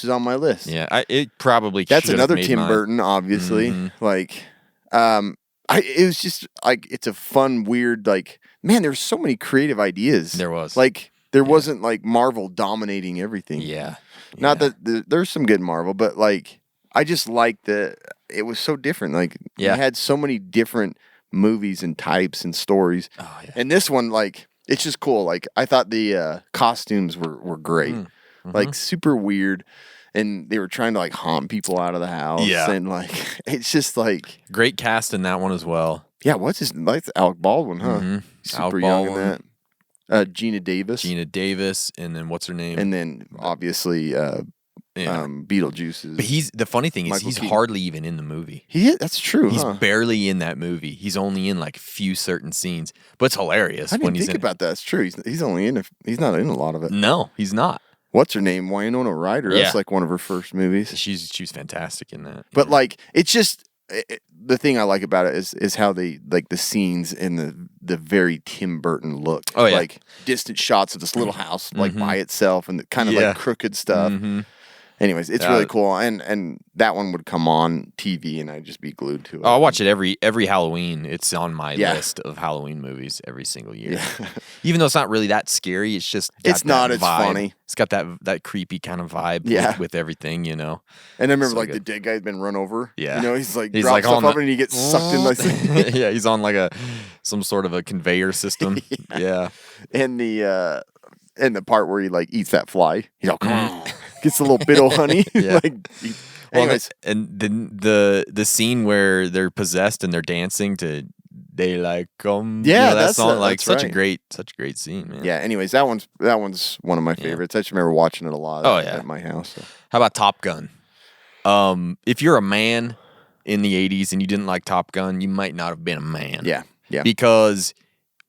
is on my list. Yeah, it probably That's should've another made Tim mine. Burton, obviously. Like, it was just like, it's a fun, weird, like, man, there's so many creative ideas. There was. Like, there wasn't like Marvel dominating everything. Yeah. Not that there's some good Marvel, but like, I just like it was so different. Like, Yeah. you had so many different movies and types and stories. Oh, yeah. And this one, like, it's just cool. Like, I thought the costumes were great. Like, super weird. And they were trying to like haunt people out of the house. Yeah. And like, it's just like, Great cast in that one as well. yeah, what's his, like, Alec Baldwin, huh? Super Alec young in Baldwin. that. Gina Davis. Gina Davis, and then what's her name? And then obviously, Beetlejuice is. But the funny thing is Michael he's Keaton. hardly even in the movie. That's true. He's huh? barely in that movie. He's only in like a few certain scenes, but it's hilarious I when didn't he's think in. about that. It's true. He's only in. He's not in a lot of it. No, he's not. What's her name? Winona Ryder. Yeah. That's like one of her first movies. She was fantastic in that. But like, it's just the thing I like about it is how they like the scenes and the very Tim Burton look. Oh, yeah. Like distant shots of this little house like by itself and the kind of Yeah. like crooked stuff. Anyways, it's really cool, and that one would come on TV, and I'd just be glued to it. Oh, I watch it every Halloween. It's on my Yeah. list of Halloween movies every single year. Even though it's not really that scary, it's just got It's that not, it's vibe. funny. It's got that creepy kind of vibe Yeah. with everything, you know. And I remember So like the good. dead guy's been run over. Yeah. You know, he's like He's drops like stuff on up the- and he gets sucked in like Yeah, he's on like some sort of a conveyor system. Yeah. and the part where he like eats that fly. He's all gets a little bit of honey. Yeah. Well, Anyways, and the scene where they're possessed and they're dancing to "Daylight Come." Yeah, that that's song. Like that's such a right. great scene, man. yeah. Anyways, that one's one of my favorites. I just remember watching it a lot. Oh, yeah. At my house. So. How about Top Gun? If you're a man in the '80s and you didn't like Top Gun, you might not have been a man. Yeah. Yeah. Because,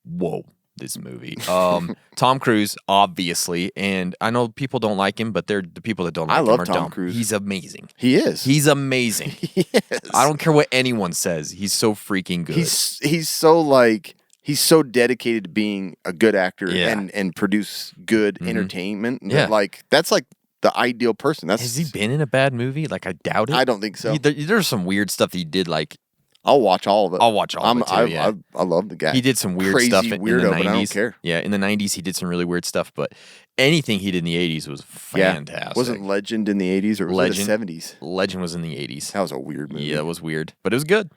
whoa, this movie. Tom Cruise, obviously, and I know people don't like him, but they're the people that don't like I him love are Tom dumb. Cruise. He's amazing. He is. He's amazing. He is. I don't care what anyone says. He's so freaking good. He's so like he's so dedicated to being a good actor Yeah. and produce good entertainment. that, Yeah. like that's like the ideal person. That's Has he been in a bad movie? Like, I doubt it. I don't think so. There's some weird stuff that he did. Like, I'll watch all of it. I'll watch all of it too, yeah. I love the guy. he did some weird Crazy stuff in weirdo, the but 90s. I don't care. Yeah, in the 90s, he did some really weird stuff, but anything he did in the 80s was fantastic. Wasn't Legend in the 80s or was Legend? it the 70s? Legend was in the 80s. That was a weird movie. Yeah, it was weird, but it was good.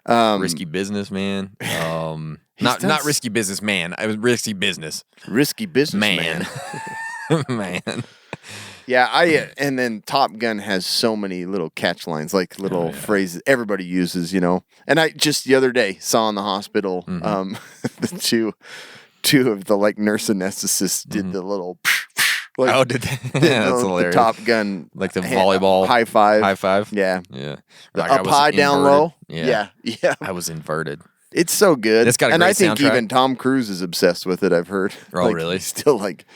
Risky Business, man. Not done Risky Business, man. It was Risky Business, Risky Business man. Man. Yeah, and then Top Gun has so many little catch lines, like little phrases everybody uses, you know. And I just the other day saw in the hospital, the two of the like nurse anesthetists did the little like, Oh, did they? the That's hilarious. Top Gun, Like the volleyball high five, High five. yeah, Yeah. the Like I up was high down inverted. low, Yeah. yeah. I was inverted. It's so good. It's got a and great I think soundtrack. even Tom Cruise is obsessed with it. I've heard. Oh, Like, really? He's still like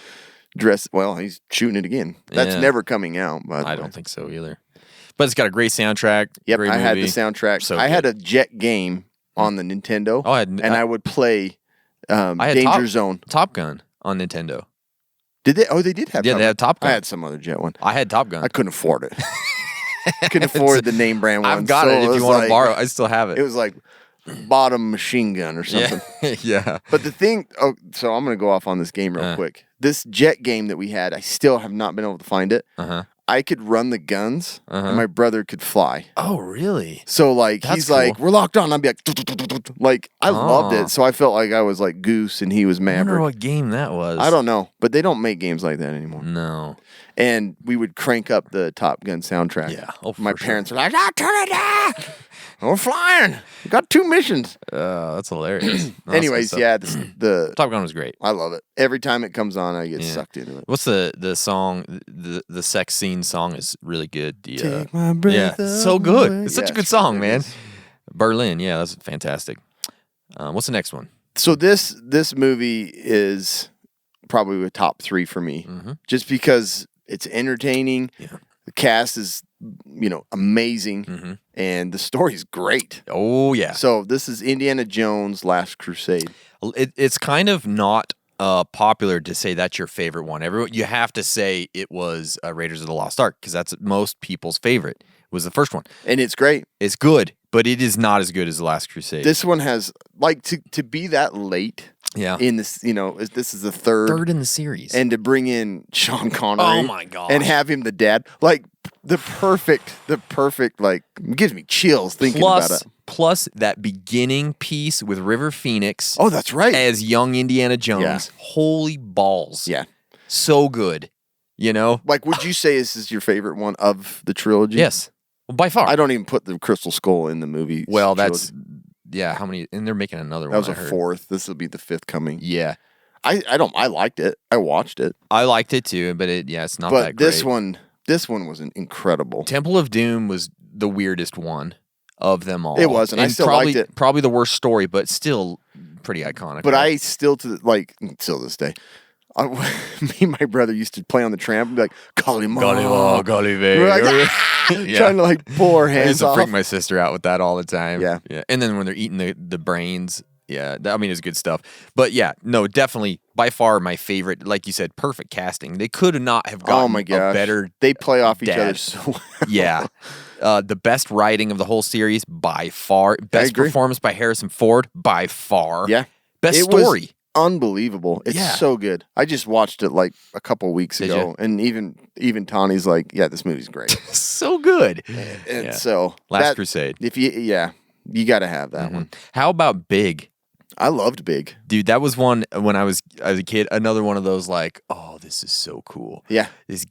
dressed. Well, he's shooting it again. That's Yeah. never coming out. By the I way. don't think so either. But it's got a great soundtrack. Yep, great I had the movie. soundtrack. So I had good. a Jet game on the Nintendo. Oh, and I would play I had Danger Zone. Top Gun on Nintendo. Did they? Oh, they did have. Yeah, they had Top Gun. I had some other Jet one. I had Top Gun. I couldn't afford it. Couldn't afford the name brand one. I've got so it if was you want to like- borrow. I still have it. It was like bottom machine gun or something. Yeah. But the thing, so I'm going to go off on this game real quick. This jet game that we had, I still have not been able to find it. I could run the guns, and my brother could fly. Oh, really? So, like, That's he's like, we're locked on. I'd be like, I loved Oh. it. So I felt like I was like Goose and he was I wonder Maverick. what game that was. I don't know, but they don't make games like that anymore. No. And we would crank up the Top Gun soundtrack. Yeah. Oh, my for sure. parents were like, turn it down. We're flying. We got 2 missions. That's hilarious. No, that's Anyways, good yeah, stuff. the Top Gun was great. I love it. Every time it comes on, I get sucked into it. What's the song? The sex scene song is really good. The, Take my breath so good. away. It's such a Yes, good song, it man. is. Berlin, yeah, that's fantastic. What's the next one? So this movie is probably a top 3 for me, just because it's entertaining. Yeah. The cast is, amazing, and the story's great. Oh yeah. So this is Indiana Jones: Last Crusade. It's kind of not popular to say that's your favorite one. You have to say it was Raiders of the Lost Ark because that's most people's favorite. It was the first one. And it's great. It's good, but it is not as good as The Last Crusade. This one has to be that late. Yeah. In this, this is the third in the series. and to bring in Sean Connery. Oh my gosh. And have him the dad, like the perfect, like gives me chills thinking about it. Plus that beginning piece with River Phoenix. Oh, that's right. As young Indiana Jones. Yeah. Holy balls. Yeah. So good. Like, would you say this is your favorite one of the trilogy? Yes. Well, by far. I don't even put the Crystal Skull in the movie. Well, trilogy. yeah, how many? And they're making another That one. was a 4th. This will be the 5th coming. Yeah. I liked it. I watched it. I liked it too, but it's not But that great. this one was incredible. Temple of Doom was the weirdest one of them all. It was, and I still probably, liked it. Probably the worst story, but still pretty iconic. But right? I still till this day, me and my brother used to play on the tram and be like, Kalima. We're like, trying to like pull our I hands used to off. freak my sister out with that all the time. Yeah. And then when they're eating the brains, it's good stuff. But yeah, no, definitely by far my favorite. Like you said, perfect casting. They could not have gotten Oh my gosh. a better. They play off each other dad. so well. Yeah. The best writing of the whole series by far. Best agree. performance by Harrison Ford by far. Yeah. Best It story. was unbelievable. It's Yeah. so good. I just watched it like a couple weeks Did ago, you? and even Tawny's like, yeah, this movie's great. So good. And Yeah. so Last Crusade. If you got to have that one. How about Big? I loved Big. Dude, that was one when I was a kid. Another one of those like, oh, this is so cool. Yeah. This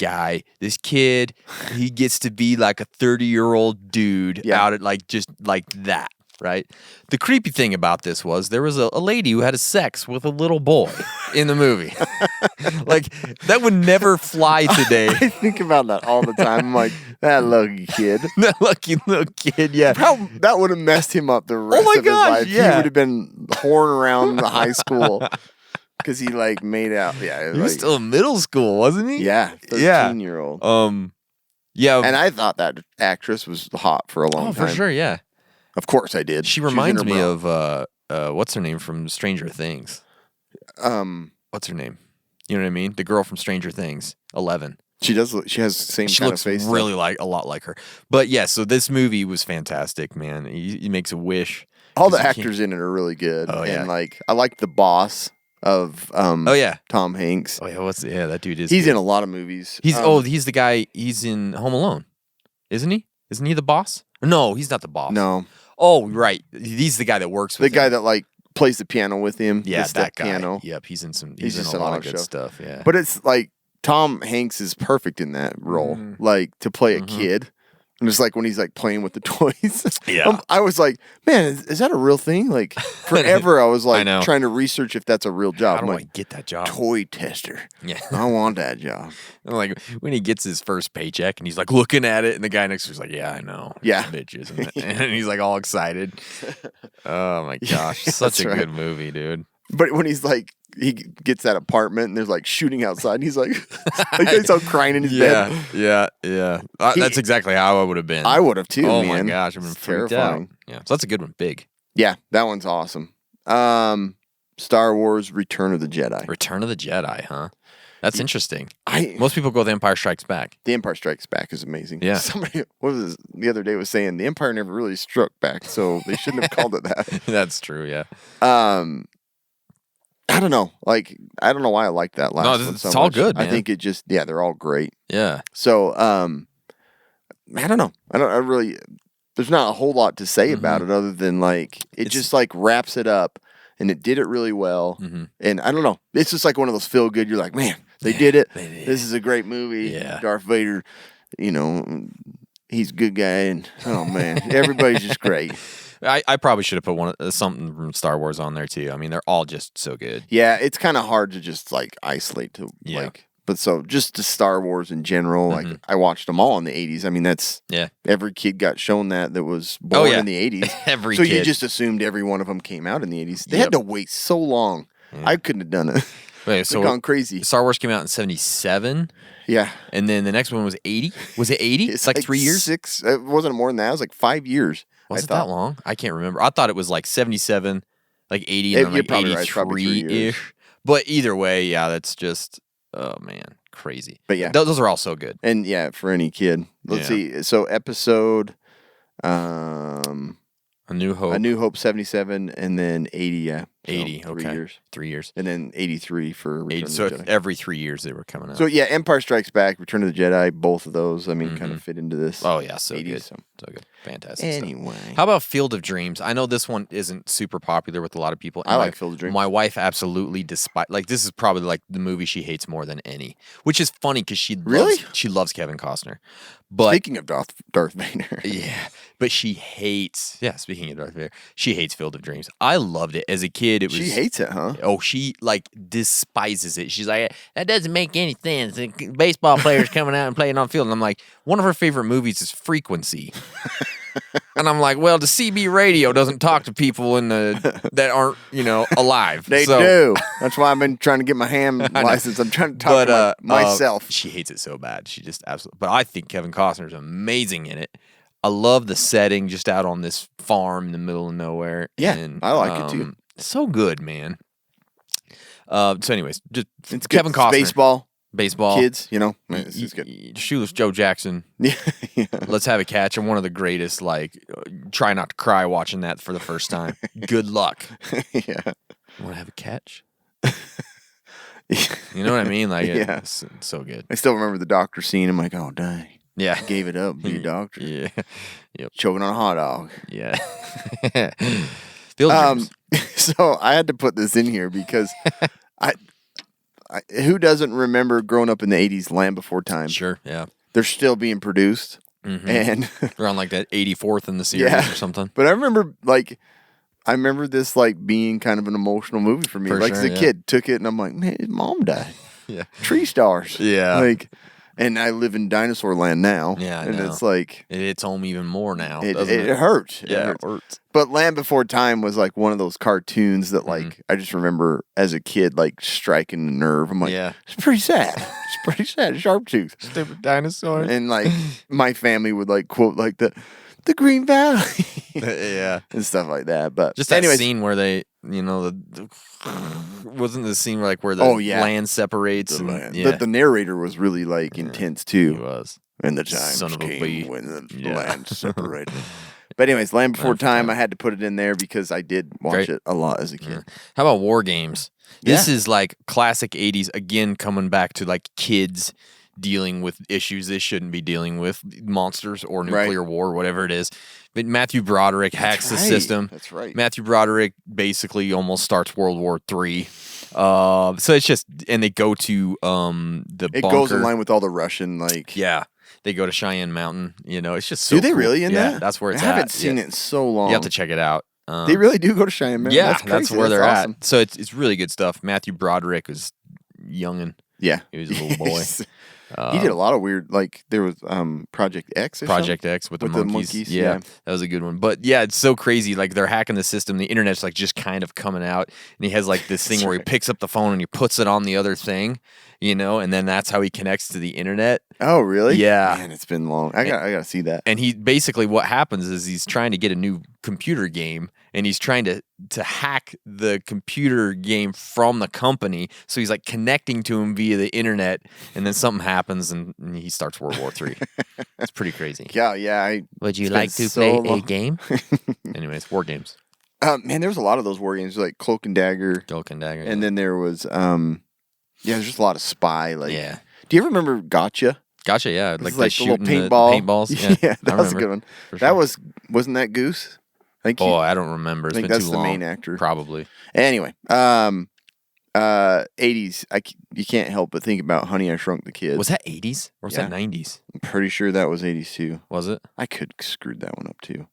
kid, he gets to be like a 30-year-old dude out at like just like that, right? The creepy thing about this was there was a lady who had a sex with a little boy in the movie. Like that would never fly today. I think about that all the time. I'm like, that lucky kid. That lucky little kid, yeah. That would have messed him up the rest my of his gosh, life. yeah. He would have been whoring around the high school because he like made out. Yeah, He was still in middle school, wasn't he? yeah, 13-year-old. Yeah. And I thought that actress was hot for a long time. for sure, yeah. Of course I did. She was in reminds her me bra. of what's her name from Stranger Things? What's her name? You know what I mean? The girl from Stranger Things, 11. She does. She has the same She kind looks of face. really like a lot like her. But yeah, so this movie was fantastic, man. He makes a wish. All the 'cause he actors in it are really good. Oh, yeah. And like I like the boss of Oh yeah. Tom Hanks. Oh yeah. That dude is. He's good. in a lot of movies. He's the guy. He's in Home Alone, isn't he? Isn't he the boss? No, he's not the boss. No, Oh right, he's the guy that works with the guy him. that like plays the piano with him. Yeah, the step that guy. piano. Yep, he's in some. He's He's just in in a a lot lot of of good show. stuff. Yeah. But it's like Tom Hanks is perfect in that role, like to play a kid. And it's like when he's like playing with the toys. Yeah. I was like, man, is that a real thing? Like forever, I was like know. trying to research if that's a real job. How I'm do I like, get that job? toy tester. Yeah. I want that job. Like when he gets his first paycheck and he's like looking at it, and the guy next to him's like, "Yeah, I know, Yeah. It's a bitch, isn't it?" And he's like all excited. Oh my gosh, such that's a right. good movie, dude. But when he's like, he gets that apartment and there's like shooting outside, and he's like, he's all crying in his bed. Yeah. That's exactly how I would have been. I would have too. Oh man. my gosh, I've been It's freaked terrifying. out. Yeah, so that's a good one. Big Yeah, that one's awesome. Star Wars: Return of the Jedi. Return of the Jedi, huh? That's interesting. I Most people go The Empire Strikes Back. The Empire Strikes Back is amazing. Yeah. Somebody the other day was saying the Empire never really struck back, so they shouldn't have called it that. That's true, yeah. I don't know. Like, I don't know why I like that last one so it's all much. good, I man. think it just, they're all great. Yeah. So, I don't know. There's not a whole lot to say about it other than, like, it's just, like, wraps it up, and it did it really well. And I don't know. It's just like one of those feel good. You're like, man, they did it. This is a great movie. Yeah. Darth Vader, he's a good guy. And, oh, man, everybody's just great. I probably should have put something from Star Wars on there too. I mean, they're all just so good. Yeah, it's kind of hard to just like isolate to like. But so just to Star Wars in general, like I watched them all in the 80s. I mean, that's every kid got shown that was born in the 80s. Every so kid. you just assumed every one of them came out in the 80s. They had to wait so long. I couldn't have done it. Wait, so gone crazy. Star Wars came out in 77. Yeah. And then the next one was 80. Was it 80? It's like 3 years? 6. It wasn't more than that. It was like 5 years. Was it that long? I can't remember. I thought it was like 77, like 80, and then like 83-ish. But either way, that's just, oh man, crazy. But yeah. Those are all so good. And yeah, for any kid. Let's see. So episode... A New Hope. A New Hope 77, and then 80, yeah. 80, so 3 years. 3 years. And then 83 for Return of the Jedi. Every 3 years they were coming out. So yeah, Empire Strikes Back, Return of the Jedi, both of those, I mean, kind of fit into this. Oh yeah, so 80s, good. So good. Fantastic anyway. stuff. How about Field of Dreams? I know this one isn't super popular with a lot of people. I like Field of Dreams. My wife absolutely this is probably like the movie she hates more than any, which is funny because she loves Kevin Costner. But speaking of Darth Vader. Yeah. But she hates, speaking of Darth Vader, she hates Field of Dreams. I loved it. As a kid, it was... She hates it, huh? Oh, she, like, despises it. She's like, that doesn't make any sense. Baseball players coming out and playing on field. And I'm like, one of her favorite movies is Frequency. And I'm like, well, the CB radio doesn't talk to people that aren't, alive. They do. That's why I've been trying to get my ham license. I'm trying to talk to myself. She hates it so bad. She just absolutely... But I think Kevin Costner is amazing in it. I love the setting just out on this farm in the middle of nowhere. Yeah, and, I like it too. So good, man. So anyways, just it's Kevin Costner. Baseball. Kids, this is good. Shoeless Joe Jackson. Yeah. Let's have a catch. I'm one of the greatest, like, try not to cry watching that for the first time. Good luck. Yeah. Want to have a catch? You know what I mean? Like, it's so good. I still remember the doctor scene. I'm like, oh, dang. Yeah. Gave it up. Be a doctor. Yeah. Yep. Choking on a hot dog. Yeah. Field Dreams. So I had to put this in here because who doesn't remember growing up in the 80s, Land Before Time? Sure, yeah. They're still being produced. And we're on like that 84th in the series or something. But I remember this like being kind of an emotional movie for me. As a kid, took it and I'm like, man, his mom died. Yeah. Tree stars. Yeah. Like, and I live in dinosaur land now. Yeah, and it's like it hits home even more now. It hurts. Yeah, it hurts. But Land Before Time was like one of those cartoons that like I just remember as a kid like striking the nerve. I'm like, it's pretty sad. It's pretty sad. Sharptooth, stupid dinosaur. And like my family would like quote like the Green Valley, and stuff like that. But just that scene where they, wasn't the scene where the land separates. The narrator was really like intense too. He was. And the time came when the land separated. But anyways, Land Before Time, I had to put it in there because I did watch it a lot as a kid. Yeah. How about War Games? This is like classic 80s, again, coming back to like kids dealing with issues they shouldn't be dealing with, monsters or nuclear war, whatever it is. But Matthew Broderick hacks the system. That's right. Matthew Broderick basically almost starts World War III. So it's just, and they go to the bunker. It goes in line with all the Russian, like... Yeah. They go to Cheyenne Mountain. It's just so Do they cool. really in that? Yeah, that's where it's at. I haven't seen it in so long. You have to check it out. They really do go to Cheyenne Mountain? Yeah, that's where they're awesome. at. So it's really good stuff. Matthew Broderick was youngin'. Yeah. He was a little boy. He did a lot of weird, like there was Project X or Project something? X with the monkeys. Yeah, that was a good one. But yeah, it's so crazy. Like they're hacking the system. The internet's like just kind of coming out, and he has like this thing where he picks up the phone and he puts it on the other thing, and then that's how he connects to the internet. Oh, really? Yeah. Man, it's been long. I gotta see that. And he basically what happens is he's trying to get a new computer game, and he's trying to hack the computer game from the company. So he's like connecting to him via the internet, and then something happens, and he starts World War III. It's pretty crazy. Yeah. Would you like to play a game? Anyways, war games. Man, there was a lot of those war games, like Cloak and Dagger. And then there was, there's just a lot of spy. Like, yeah. Do you ever remember Gotcha? Gotcha, yeah. Like the little shooting paintballs. Yeah, that was a good one. For That sure. wasn't that Goose? I think I don't remember. It's I think been that's too the long. main actor. Probably. Anyway, 80s. You can't help but think about Honey, I Shrunk the Kids. Was that 80s or was that 90s? I'm pretty sure that was 80s too. Was it? I could screwed that one up too.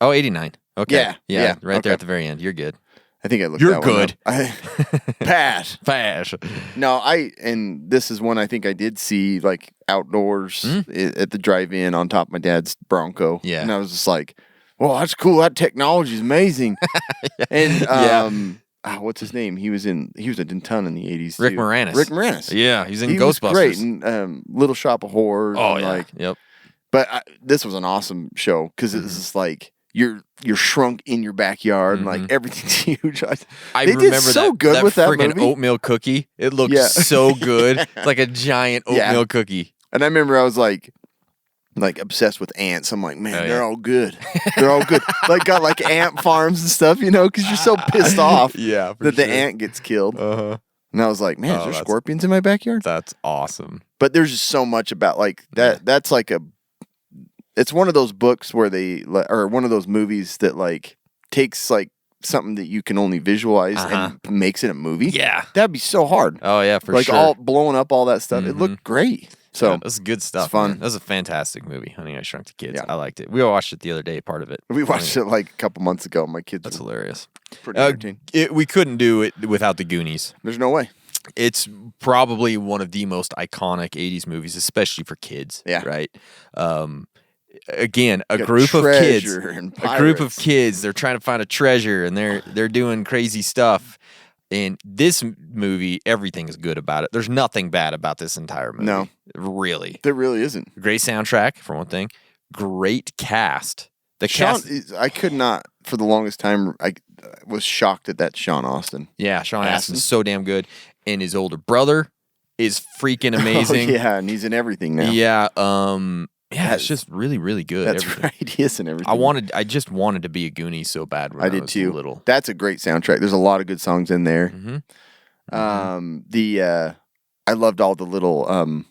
Oh, 89. Okay. Yeah. Right there Okay. at the very end. You're good. I think I looked You're that one good. up. Pass. Fash. No, and this is one I think I did see like outdoors at the drive-in on top of my dad's Bronco. Yeah. And I was just like, well, that's cool. That technology is amazing. And what's his name? He was a ton in the 80s too. Rick Moranis. Rick Moranis. Yeah, he's in He Ghostbusters. was great. And Little Shop of Horrors. Oh, and, yeah. Yep. But this was an awesome show because it's just like you're shrunk in your backyard and like everything's huge. I They remember did so that, good that with that friggin' movie. oatmeal cookie. It looked so good. It's like a giant oatmeal cookie. And I remember I was like obsessed with ants. I'm like, man, Oh, they're yeah. all good. They're all good. Like got like ant farms and stuff, because you're so pissed off Yeah, for that the sure. ant gets killed. Uh-huh. And I was like, man, is there scorpions in my backyard? That's awesome. But there's just so much about like that. Yeah. That's like it's one of those books where or one of those movies that like takes like something that you can only visualize and makes it a movie. Yeah. That'd be so hard. Oh, yeah, for like sure. all blowing up all that stuff. It looked great. So yeah, that's good stuff. it's fun. Man. That was a fantastic movie, Honey, I Shrunk the Kids. Yeah. I liked it. We all watched it the other day, part of it. we watched it like a couple months ago. My kids That's were hilarious. pretty entertained. We couldn't do it without the Goonies. There's no way. It's probably one of the most iconic 80s movies, especially for kids. Yeah. Right? Again, a Got group of kids. treasure and A group of pirates. kids, they're trying to find a treasure and they're doing crazy stuff. And this movie, everything is good about it. There's nothing bad about this entire movie. No. Really. There really isn't. Great soundtrack, for one thing. Great cast. The cast. I could not, for the longest time, I was shocked at that Sean Austin. Yeah, Sean Astin. Astin's so damn good. And his older brother is freaking amazing. Oh, yeah, and he's in everything now. Yeah, it's just really, really good. That's everything. right. He is in everything. I just wanted to be a Goonie so bad when I did was too. little. That's a great soundtrack. There's a lot of good songs in there. I loved all the little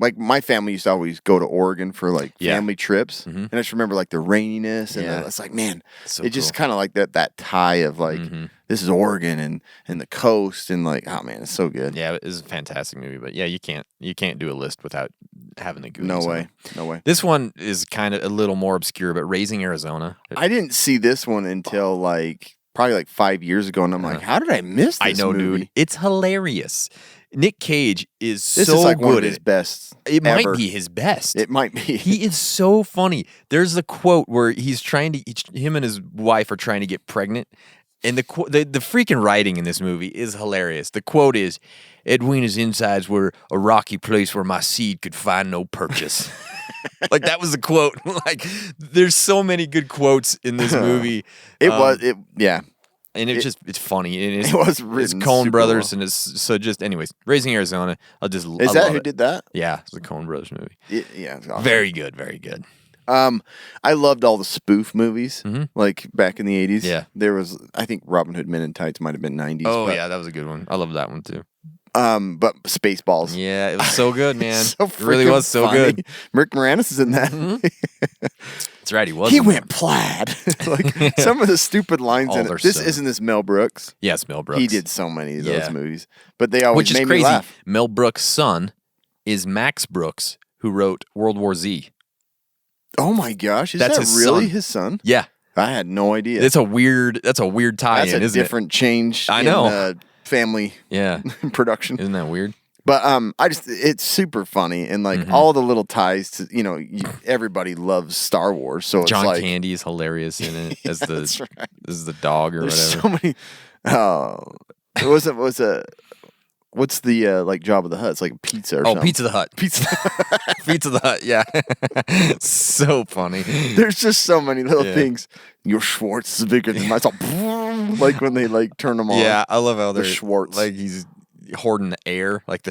like my family used to always go to Oregon for like family trips, and I just remember like the raininess, and it's like, man, So it just cool. kind of like that tie of like this is Oregon and the coast, and like, oh man, it's so good. Yeah, it is a fantastic movie. But yeah, you can't do a list without having the Goonies. No on way, it. no way. This one is kind of a little more obscure, but Raising Arizona. I didn't see this one until like probably like 5 years ago, and I'm like, how did I miss this? I know, movie? dude. It's hilarious. Nick Cage is This so is like good one of at his it. best. It ever. might be his best. It might be. He is so funny. There's a quote where he's trying to, him and his wife are trying to get pregnant, and the freaking writing in this movie is hilarious. The quote is, "Edwina's insides were a rocky place where my seed could find no purchase." Like that was the quote. Like there's so many good quotes in this movie. Yeah. And it's funny. And It was it's written Coen super Brothers, well. and it's so just anyways. Raising Arizona. I Is love that who it. did that? Yeah, it's a Coen Brothers movie. Yeah. It's awesome. Very good, very good. I loved all the spoof movies, like back in the 80s. Yeah. There was, I think Robin Hood Men in Tights might have been 90s. Oh but, yeah, that was a good one. I love that one too. But Spaceballs. Yeah, it was so good, man. So it really freaking was so funny. good. Rick Moranis is in that. That's right, he was. He in went plaid. Like some of the stupid lines All in their it. stuff. Isn't this Mel Brooks? Yes, Mel Brooks. He did so many of those Yeah. movies, but they always Which is made me crazy. laugh. Mel Brooks' son is Max Brooks, who wrote World War Z. Oh my gosh, is That's that his really son. his son? Yeah, I had no idea. that's a weird tie-in, That's a isn't different change. I in, know. family it? Yeah, production. isn't that weird? But it's super funny, and like all the little ties to, everybody loves Star Wars, so it's John like Candy is hilarious in it as the that's right. as the dog or There's whatever. so many. What's the like Jabba the Hutt? It's like pizza or something. Pizza the Hut. Pizza. Pizza the Hut, yeah. So funny. There's just so many little things. Your Schwartz is bigger than mine. Like when they like turn them on. Yeah, I love how they're Schwartz. like he's hoarding the air, like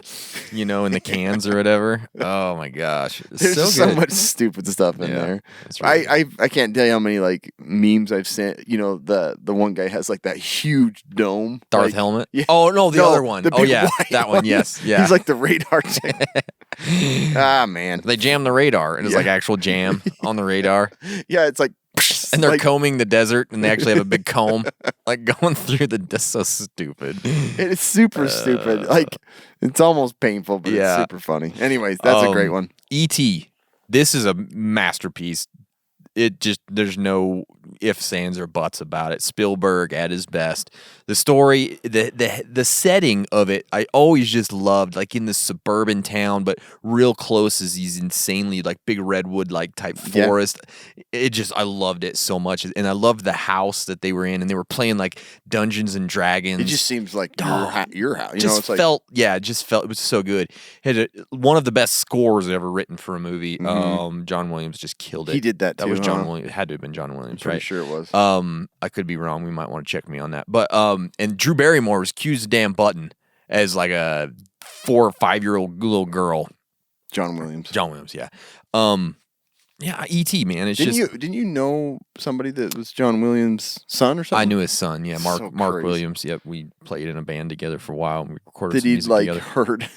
in the cans or whatever. Oh my gosh, it's There's so just good. so much stupid stuff in there. That's right. I can't tell you how many like memes I've sent. The one guy has like that huge dome. Darth like, helmet. Yeah. Oh no, the other one. the Oh big yeah, white that one. Yes, yeah. He's like the radar check. Man. They jam the radar, and it's like actual jam on the radar. Yeah, it's like. And they're like, combing the desert, and they actually have a big comb, like going through the. That's so stupid. It's super stupid. Like it's almost painful, but it's super funny. Anyways, that's a great one. E.T. This is a masterpiece. There's no ifs, ands, or buts about it. Spielberg at his best. The story, the setting of it, I always just loved, like in this suburban town, but real close as these insanely like big redwood like type forest. I loved it so much, and I loved the house that they were in, and they were playing like Dungeons and Dragons. It just seems like your house. It was so good. Had one of the best scores ever written for a movie. John Williams just killed it. He did that too. That was John Williams. It had to have been John Williams, Pretty right? sure it was. I could be wrong. We might want to check me on that. But and Drew Barrymore was cute as a damn button as like a 4 or 5-year-old little girl. John Williams, yeah. Yeah, E.T. man. Didn't you know somebody that was John Williams' son or something? I knew his son. Yeah, Mark crazy. Williams. Yep, we played in a band together for a while. And we recorded Did some he music like together. heard?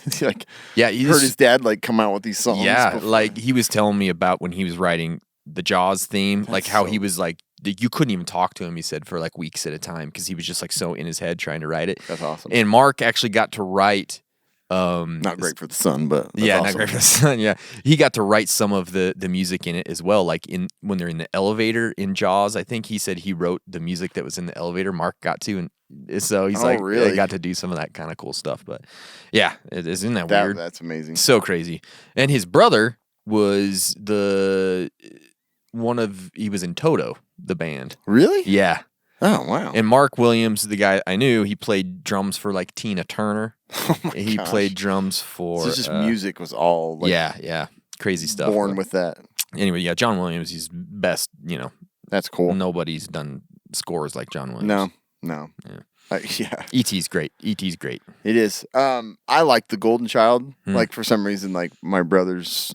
He heard his dad like come out with these songs. Yeah, before. like he was telling me about when he was writing the Jaws theme, like how he was like you couldn't even talk to him. He said for like weeks at a time because he was just like so in his head trying to write it. That's awesome. And Mark actually got to write. Not great for the son, but that's not awesome. great for the son. Yeah, he got to write some of the music in it as well. Like when they're in the elevator in Jaws, I think he said he wrote the music that was in the elevator. Mark got to, and so he's really? They got to do some of that kind of cool stuff. But yeah, isn't that weird? That's amazing. So crazy. And his brother was he was in Toto, the band. Really? Yeah. Oh, wow. And Mark Williams, the guy I knew, he played drums for like Tina Turner. Oh my He gosh. played drums for. So it's just music was all like yeah. Crazy stuff. born with that. Anyway, yeah, John Williams, he's best, That's cool. Nobody's done scores like John Williams. No. Yeah. Yeah. E.T.'s great. E.T.'s great. It is. I like the Golden Child. Like for some reason, like my brothers,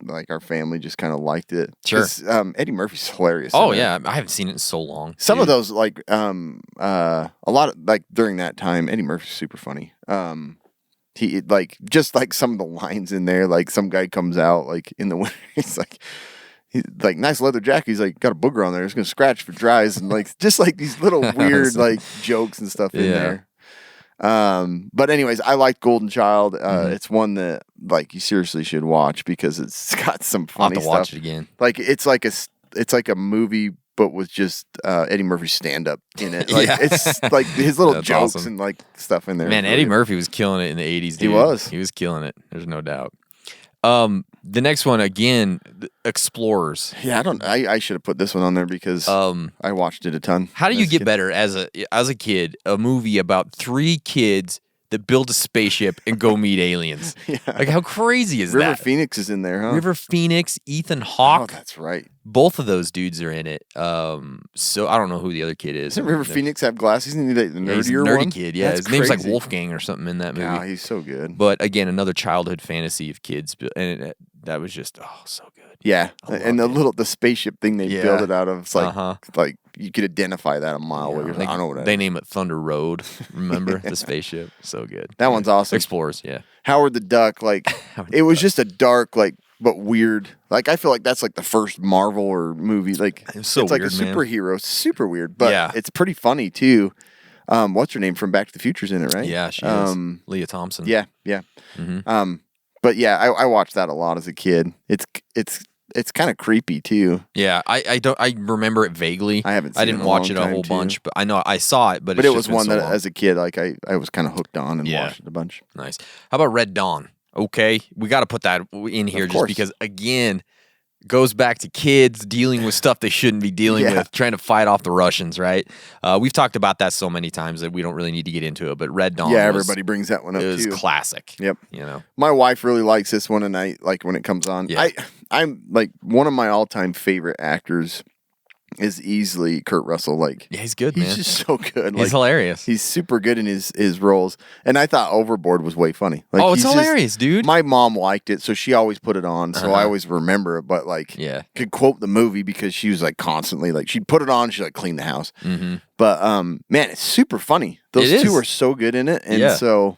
like our family, just kind of liked it. Sure. 'Cause, Eddie Murphy's hilarious. Oh in it. yeah, I haven't seen it in so long. Some of those, like a lot of like during that time, Eddie Murphy's super funny. He like just like some of the lines in there, like some guy comes out like in the winter, he's like nice leather jacket. He's like got a booger on there. It's gonna scratch if it dries, and like just like these little weird like jokes and stuff in there. But anyways, I like Golden Child. It's one that like you seriously should watch because it's got some funny I'll have to stuff. watch it again. Like it's like a movie, but with just Eddie Murphy's stand up in it. Like it's like his little That's jokes awesome. and like stuff in there. Man, It's Eddie really Murphy was killing it in the 80s, dude. He was killing it. There's no doubt. The next one again, Explorers. good. Yeah, I should have put this one on there because I watched it a ton. How do you as a get kid. better as a kid? A movie about 3 kids that build a spaceship and go meet aliens. Like how crazy is River that? Phoenix is in there, huh? River Phoenix, Ethan Oh, Hawke. that's right. Both of those dudes are in it. So I don't know who the other kid is. Doesn't River Phoenix have glasses? Isn't he the nerdier He's a nerdy one? kid. Yeah, That's his name's like crazy. Wolfgang or something in that movie. Yeah, he's so good. But again, another childhood fantasy of kids, and that was just so good. Yeah, and the spaceship thing they build it out of, it's like you could identify that a mile away. I don't know what that They is. name it Thunder Road. Remember the spaceship? So good. That one's awesome. Explorers, yeah. Howard the Duck, like it was just a dark, like but weird. Like I feel like that's like the first Marvel or movie. Like It's so like weird, a man. superhero, it's super weird, but it's pretty funny too. What's her name from Back to the Future's in it, right? Yeah, she is. Leah Thompson. Yeah. Mm-hmm. But yeah, I watched that a lot as a kid. It's it's kind of creepy too. Yeah, I remember it vaguely. I haven't seen I didn't it in a watch long it a time, whole too. bunch, but I know I saw it. But it's it just was been one so that, long. as a kid, like I was kind of hooked on and Yeah. watched it a bunch. Nice. How about Red Dawn? Okay, we got to put that in here Of just course. because again, goes back to kids dealing with stuff they shouldn't be dealing Yeah. with, trying to fight off the Russians, right? We've talked about that so many times that we don't really need to get into it. But Red Dawn, Yeah, was- everybody brings that one up it was too. classic. Yep. You know, My wife really likes this one, and I like when it comes on. Yeah. I'm like one of my all-time favorite actors is easily Kurt Russell. Like, yeah, he's good, he's man. just so good. He's Like, hilarious. he's super good in his roles. And I thought Overboard was way funny. Like, Oh, it's he's just- hilarious, dude. My mom liked it, so she always put it on. So I always remember it, but like, Yeah. could quote the movie because she was like constantly like she'd put it on, she'd like clean the house. Mm-hmm. But man, it's super funny. Those It two is. are so good in it, and Yeah. so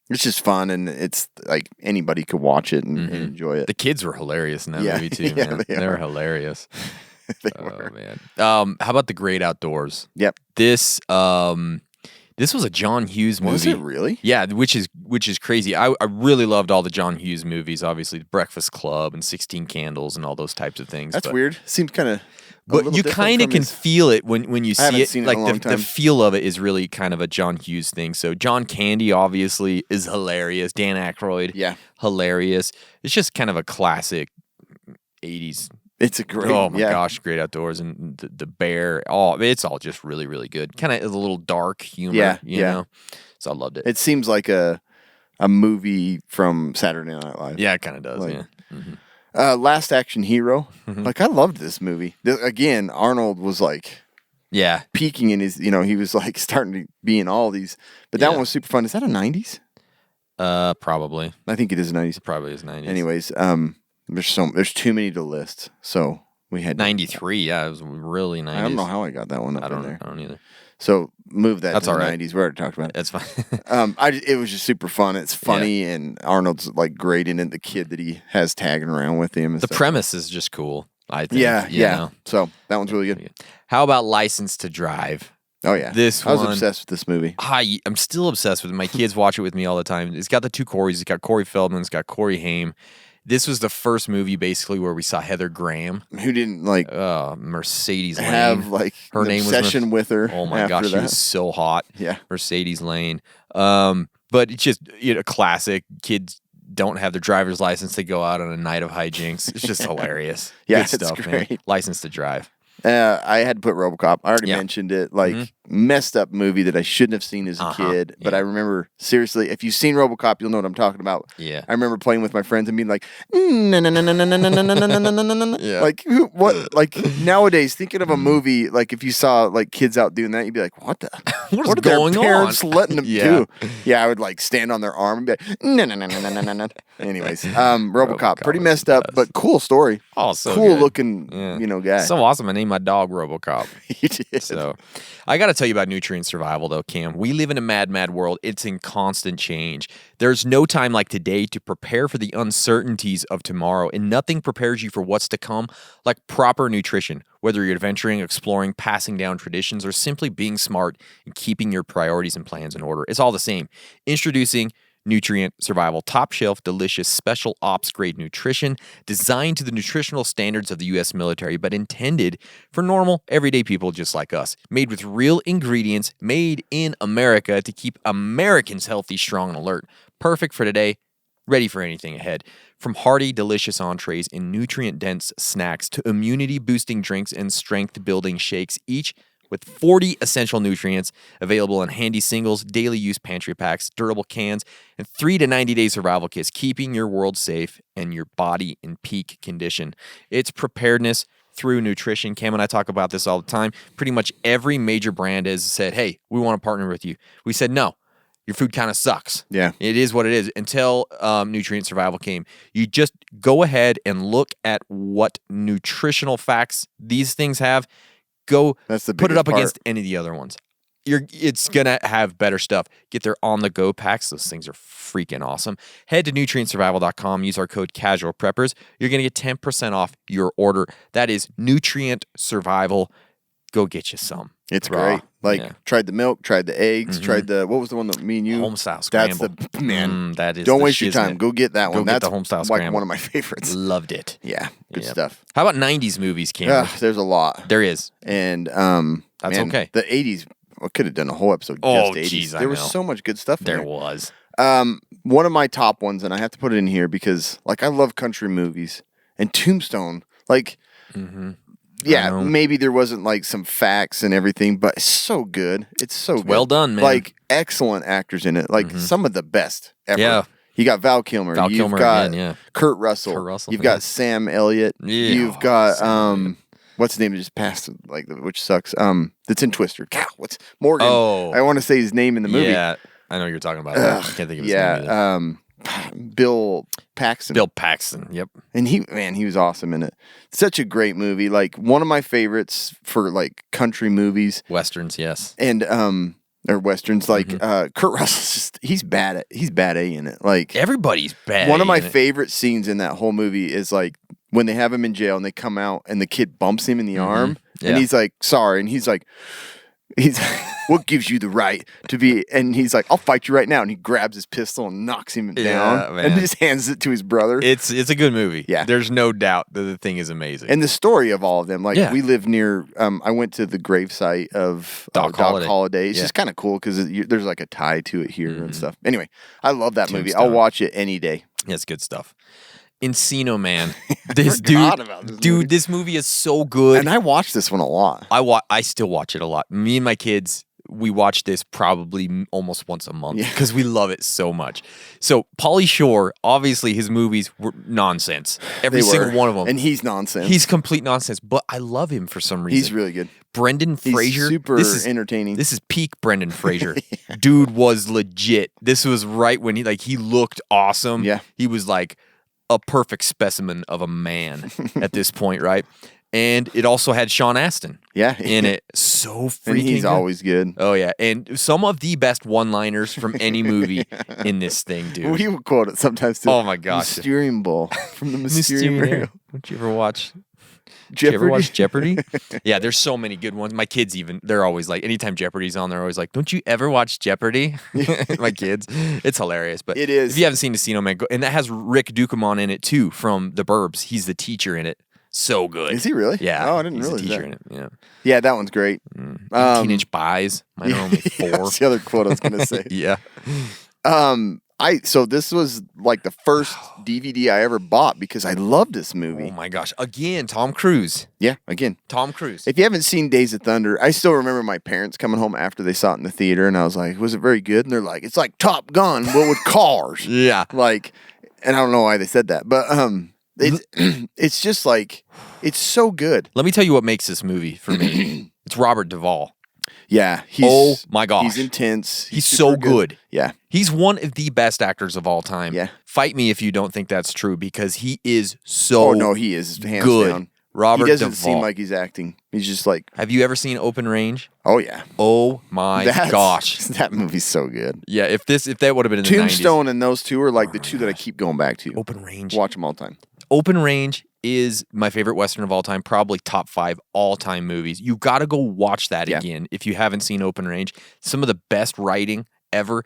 it's just fun, and it's like anybody could watch it and enjoy it. The kids were hilarious in that Yeah. movie too, Yeah, man. they They were are. hilarious. They Oh were. man. How about The Great Outdoors? Yep. This was a John Hughes movie. Was it really? Yeah, which is crazy. I really loved all the John Hughes movies, obviously Breakfast Club and 16 Candles and all those types of things. That's but, weird. Seems kind of. But you kind of can feel it when you see haven't it. seen it Like in a long the time. feel of it is really kind of a John Hughes thing. So John Candy obviously is hilarious. Dan Aykroyd, Yeah. hilarious. It's just kind of a classic 80s. It's a great. Oh my yeah. gosh, Great Outdoors and the bear. Oh, it's all just really, really good. Kind of a little dark humor, Yeah, you yeah. know. So I loved it. It seems like a movie from Saturday Night Live. Yeah, it kind of does. Like- Yeah. Last Action Hero. Mm-hmm. Like I loved this movie. Again, Arnold was like Yeah. peaking in his. He was like starting to be in all these. But that Yeah. one was super fun. Is that a '90s? Probably. I think it is '90s. Probably is 90s. Anyways, there's too many to list. So we had 93. Yeah, it was really 90s. I don't know how I got that one up I in don't. there. I don't either. So move that That's to all the right. 90s. We already talked about it. That's fine. It was just super fun. It's funny, and Arnold's like great in it. The kid that he has tagging around with him. And The stuff. premise is just cool. I think. Yeah, you yeah. know? So that one's really good. How about License to Drive? Oh yeah, This I was one- obsessed with this movie. I'm still obsessed with it. My kids watch it with me all the time. It's got the two Coreys. It's got Corey Feldman. It's got Corey Haim. This was the first movie basically where we saw Heather Graham, Who didn't like Mercedes Lane. have like Her an name was obsession with her? Oh my after gosh, she that? was so hot. Yeah. Mercedes Lane. But it's just a classic. Kids don't have their driver's license. They go out on a night of hijinks. It's just hilarious. Yeah, Good it's stuff, man. great. License to Drive. I had to put RoboCop. I already Yeah. mentioned it. Like messed up movie that I shouldn't have seen as a Uh-huh. kid. But Yeah. I remember seriously, if you've seen RoboCop, you'll know what I'm talking about. Yeah. I remember playing with my friends and being like, no, no, no, no, no, no, no, no, no, no, no, no, no. Yeah. Like what? Like nowadays, thinking of a movie, like if you saw like kids out doing that, you'd be like, what the? What is are going their parents on? letting them Yeah. do? Yeah, I would like stand on their arm and be like, no, no, no, no, no, no, no, no. Anyways, RoboCop, pretty is messed the up, best. but cool story. Oh, so cool good. looking, Yeah. guy. So awesome. I named my dog RoboCop. He did. So I got to tell you about nutrient survival, though, Cam. We live in a mad, mad world. It's in constant change. There's no time like today to prepare for the uncertainties of tomorrow, and nothing prepares you for what's to come like proper nutrition. Whether you're adventuring, exploring, passing down traditions, or simply being smart and keeping your priorities and plans in order, it's all the same. Introducing Nutrient Survival, top shelf, delicious, special ops grade nutrition designed to the nutritional standards of the U.S. military, but intended for normal, everyday people just like us. Made with real ingredients, made in America to keep Americans healthy, strong, and alert. Perfect for today, ready for anything ahead. From hearty, delicious entrees and nutrient-dense snacks to immunity-boosting drinks and strength-building shakes, each with 40 essential nutrients available in handy singles, daily use pantry packs, durable cans, and 3 to 90-day survival kits, keeping your world safe and your body in peak condition. It's preparedness through nutrition. Cam and I talk about this all the time. Pretty much every major brand has said, hey, we want to partner with you. We said, no, your food kind of sucks. Yeah. It is what it is until Nutrient Survival came. You just go ahead and look at what nutritional facts these things have. Go That's the put it biggest up part. against any of the other ones. It's gonna have better stuff. Get their on-the-go packs. Those things are freaking awesome. Head to nutrientsurvival.com. Use our code CASUALPREPPERS. You're gonna get 10% off your order. That is Nutrient Survival. Go get you some. It's raw. great. Like, Yeah. tried the milk, tried the eggs, tried the, what was the one that me and you? Homestyle scramble. That's the, man. That is Don't the waste your time. shiznit. Go get that Go one. get That's the homestyle like scramble. one of my favorites. Loved it. Yeah, good Yep. stuff. How about 90s movies, Cameron? There's a lot. There is. And That's man, okay. The 80s, I could have done a whole episode Oh, just 80s. geez, I there was know. so much good stuff in There there. was. One of my top ones, and I have to put it in here because, like, I love country movies. And Tombstone, like, yeah, know. maybe there wasn't, like, some facts and everything, but it's so good. It's so good. well done, man. Like, excellent actors in it. Like, some of the best ever. Yeah. You got Val Kilmer. Val You've Kilmer got again, yeah. Kurt Russell. Kurt Russell, You've yeah. got Sam Elliott. Yeah. You've got, what's his name that just passed, like, which sucks. That's in Twister. God, what's Morgan? Oh. I want to say his name in the movie. Yeah, I know what you're talking about. I can't think of his name. either. Yeah, Bill Paxton. Bill Paxton. Yep. And he was awesome in it. Such a great movie. Like, one of my favorites for, like, country movies Westerns. Yes. and or westerns. Like, Kurt Russell's just he's bad A in it. Like, Everybody's bad. one of my in it. favorite scenes in that whole movie is, like, when they have him in jail and they come out and the kid bumps him in the arm Yeah. and he's like, sorry, and he's what gives you the right to be, and he's like, I'll fight you right now, and he grabs his pistol and knocks him down man. and just hands it to his brother. It's a good movie. Yeah. There's no doubt that the thing is amazing. And the story of all of them, like, Yeah. we live near, I went to the gravesite of Doc Holliday. It's Yeah. just kind of cool because there's like a tie to it here and stuff. Anyway, I love that movie. I'll Tombstone. watch it any day. Yeah, it's good stuff. Encino Man. This forgot dude, about this movie. dude, this movie is so good. And I watch this one a lot. I still watch it a lot. Me and my kids, we watch this probably almost once a month Yeah. because we love it so much. So Pauly Shore, obviously his movies were nonsense. Every They single were. one of them. And he's nonsense. He's complete nonsense, but I love him for some reason. He's really good. Brendan He's Fraser. super this is entertaining. This is peak Brendan Fraser. Dude was legit. This was right when he looked awesome. Yeah. He was like a perfect specimen of a man at this point, right? And it also had Sean Astin Yeah. in it. So freaking And he's good. always good. Oh yeah, and some of the best one-liners from any movie in this thing, dude. We would quote it sometimes too. Oh my gosh. Mysterium Bowl from the Mysterium Mysterio. Burial. Don't you ever watch? Did you ever Jeopardy. watch Jeopardy? Yeah, there's so many good ones. My kids they're always like, anytime Jeopardy's on, they're always like, don't you ever watch Jeopardy? My kids. It's hilarious. But It is. if you haven't seen Casino Man, and that has Rick Ducommun in it too from The Burbs. He's the teacher in it. So good. Is he really? Yeah. Oh, I didn't he's realize the teacher that. in it. Yeah. Yeah, that one's great. 18-inch buys. Mine are only 4. That's the other quote I was going to say. Yeah. So this was like the first DVD I ever bought because I loved this movie. Oh my gosh. Again, Tom Cruise. Yeah, again. Tom Cruise. If you haven't seen Days of Thunder, I still remember my parents coming home after they saw it in the theater, and I was like, "Was it very good?" And they're like, "It's like Top Gun, but with cars." Yeah. Like, and I don't know why they said that, but it's just like it's so good. Let me tell you what makes this movie for me. It's Robert Duvall. Yeah. Oh my gosh. He's intense. He's super so good. Yeah. He's one of the best actors of all time. Yeah. Fight me if you don't think that's true because he is so Oh no, he is hands good. down. Robert He doesn't Duvall. seem like he's acting. He's just like, Have you ever seen Open Range? oh yeah. Oh my gosh. That movie's so good. Yeah, if that would have been in the 90s. Tombstone and those two are like the two that I keep going back to. Open Range. Watch them all the time. Open Range is my favorite Western of all time, probably top 5 all-time movies. You got to go watch that Yeah. again if you haven't seen Open Range. Some of the best writing ever.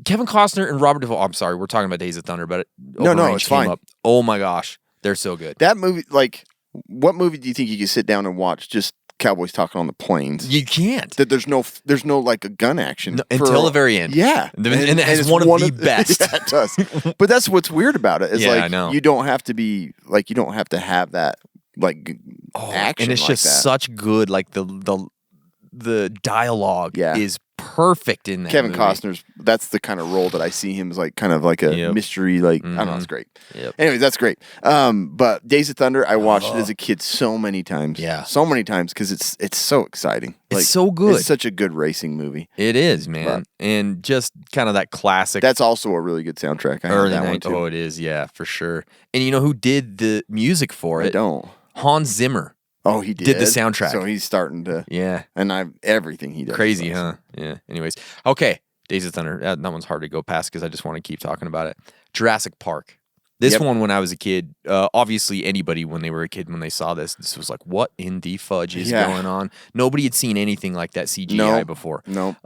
Kevin Costner and Robert Duvall. I'm sorry, we're talking about Days of Thunder, but Open No, Range it's came fine. up. Oh my gosh, they're so good. That movie, like, what movie do you think you could sit down and watch just cowboys talking on the plains? You can't. That there's no like a gun action No, until the very end. Yeah, And it has it's one of the best. Yeah, it does. But that's what's weird about it. Is Yeah, like I know. you don't have to be like you don't have to have that like action. And it's like just that. such good. Like the dialogue Yeah. is perfect in that. Kevin movie. Costner's. That's the kind of role that I see him as like kind of like a Yep. mystery. Like I don't know, it's great. Yep. Anyways, that's great. But Days of Thunder, I watched it as a kid so many times. Yeah. so many times because it's so exciting. It's so good. It's such a good racing movie. It is, man, and just kind of that classic. That's also a really good soundtrack. I early have that one night. too. Oh, it is, yeah, for sure. And you know who did the music for I it? don't. Hans Zimmer. Oh, he did. Did the soundtrack. So he's starting to. Yeah, And everything he does. crazy, is huh? awesome. Yeah. Anyways, okay. Days of Thunder. That one's hard to go past because I just want to keep talking about it. Jurassic Park. This Yep. one, when I was a kid, obviously anybody when they were a kid, when they saw this was like, what in the fudge is going on? Nobody had seen anything like that CGI before. No.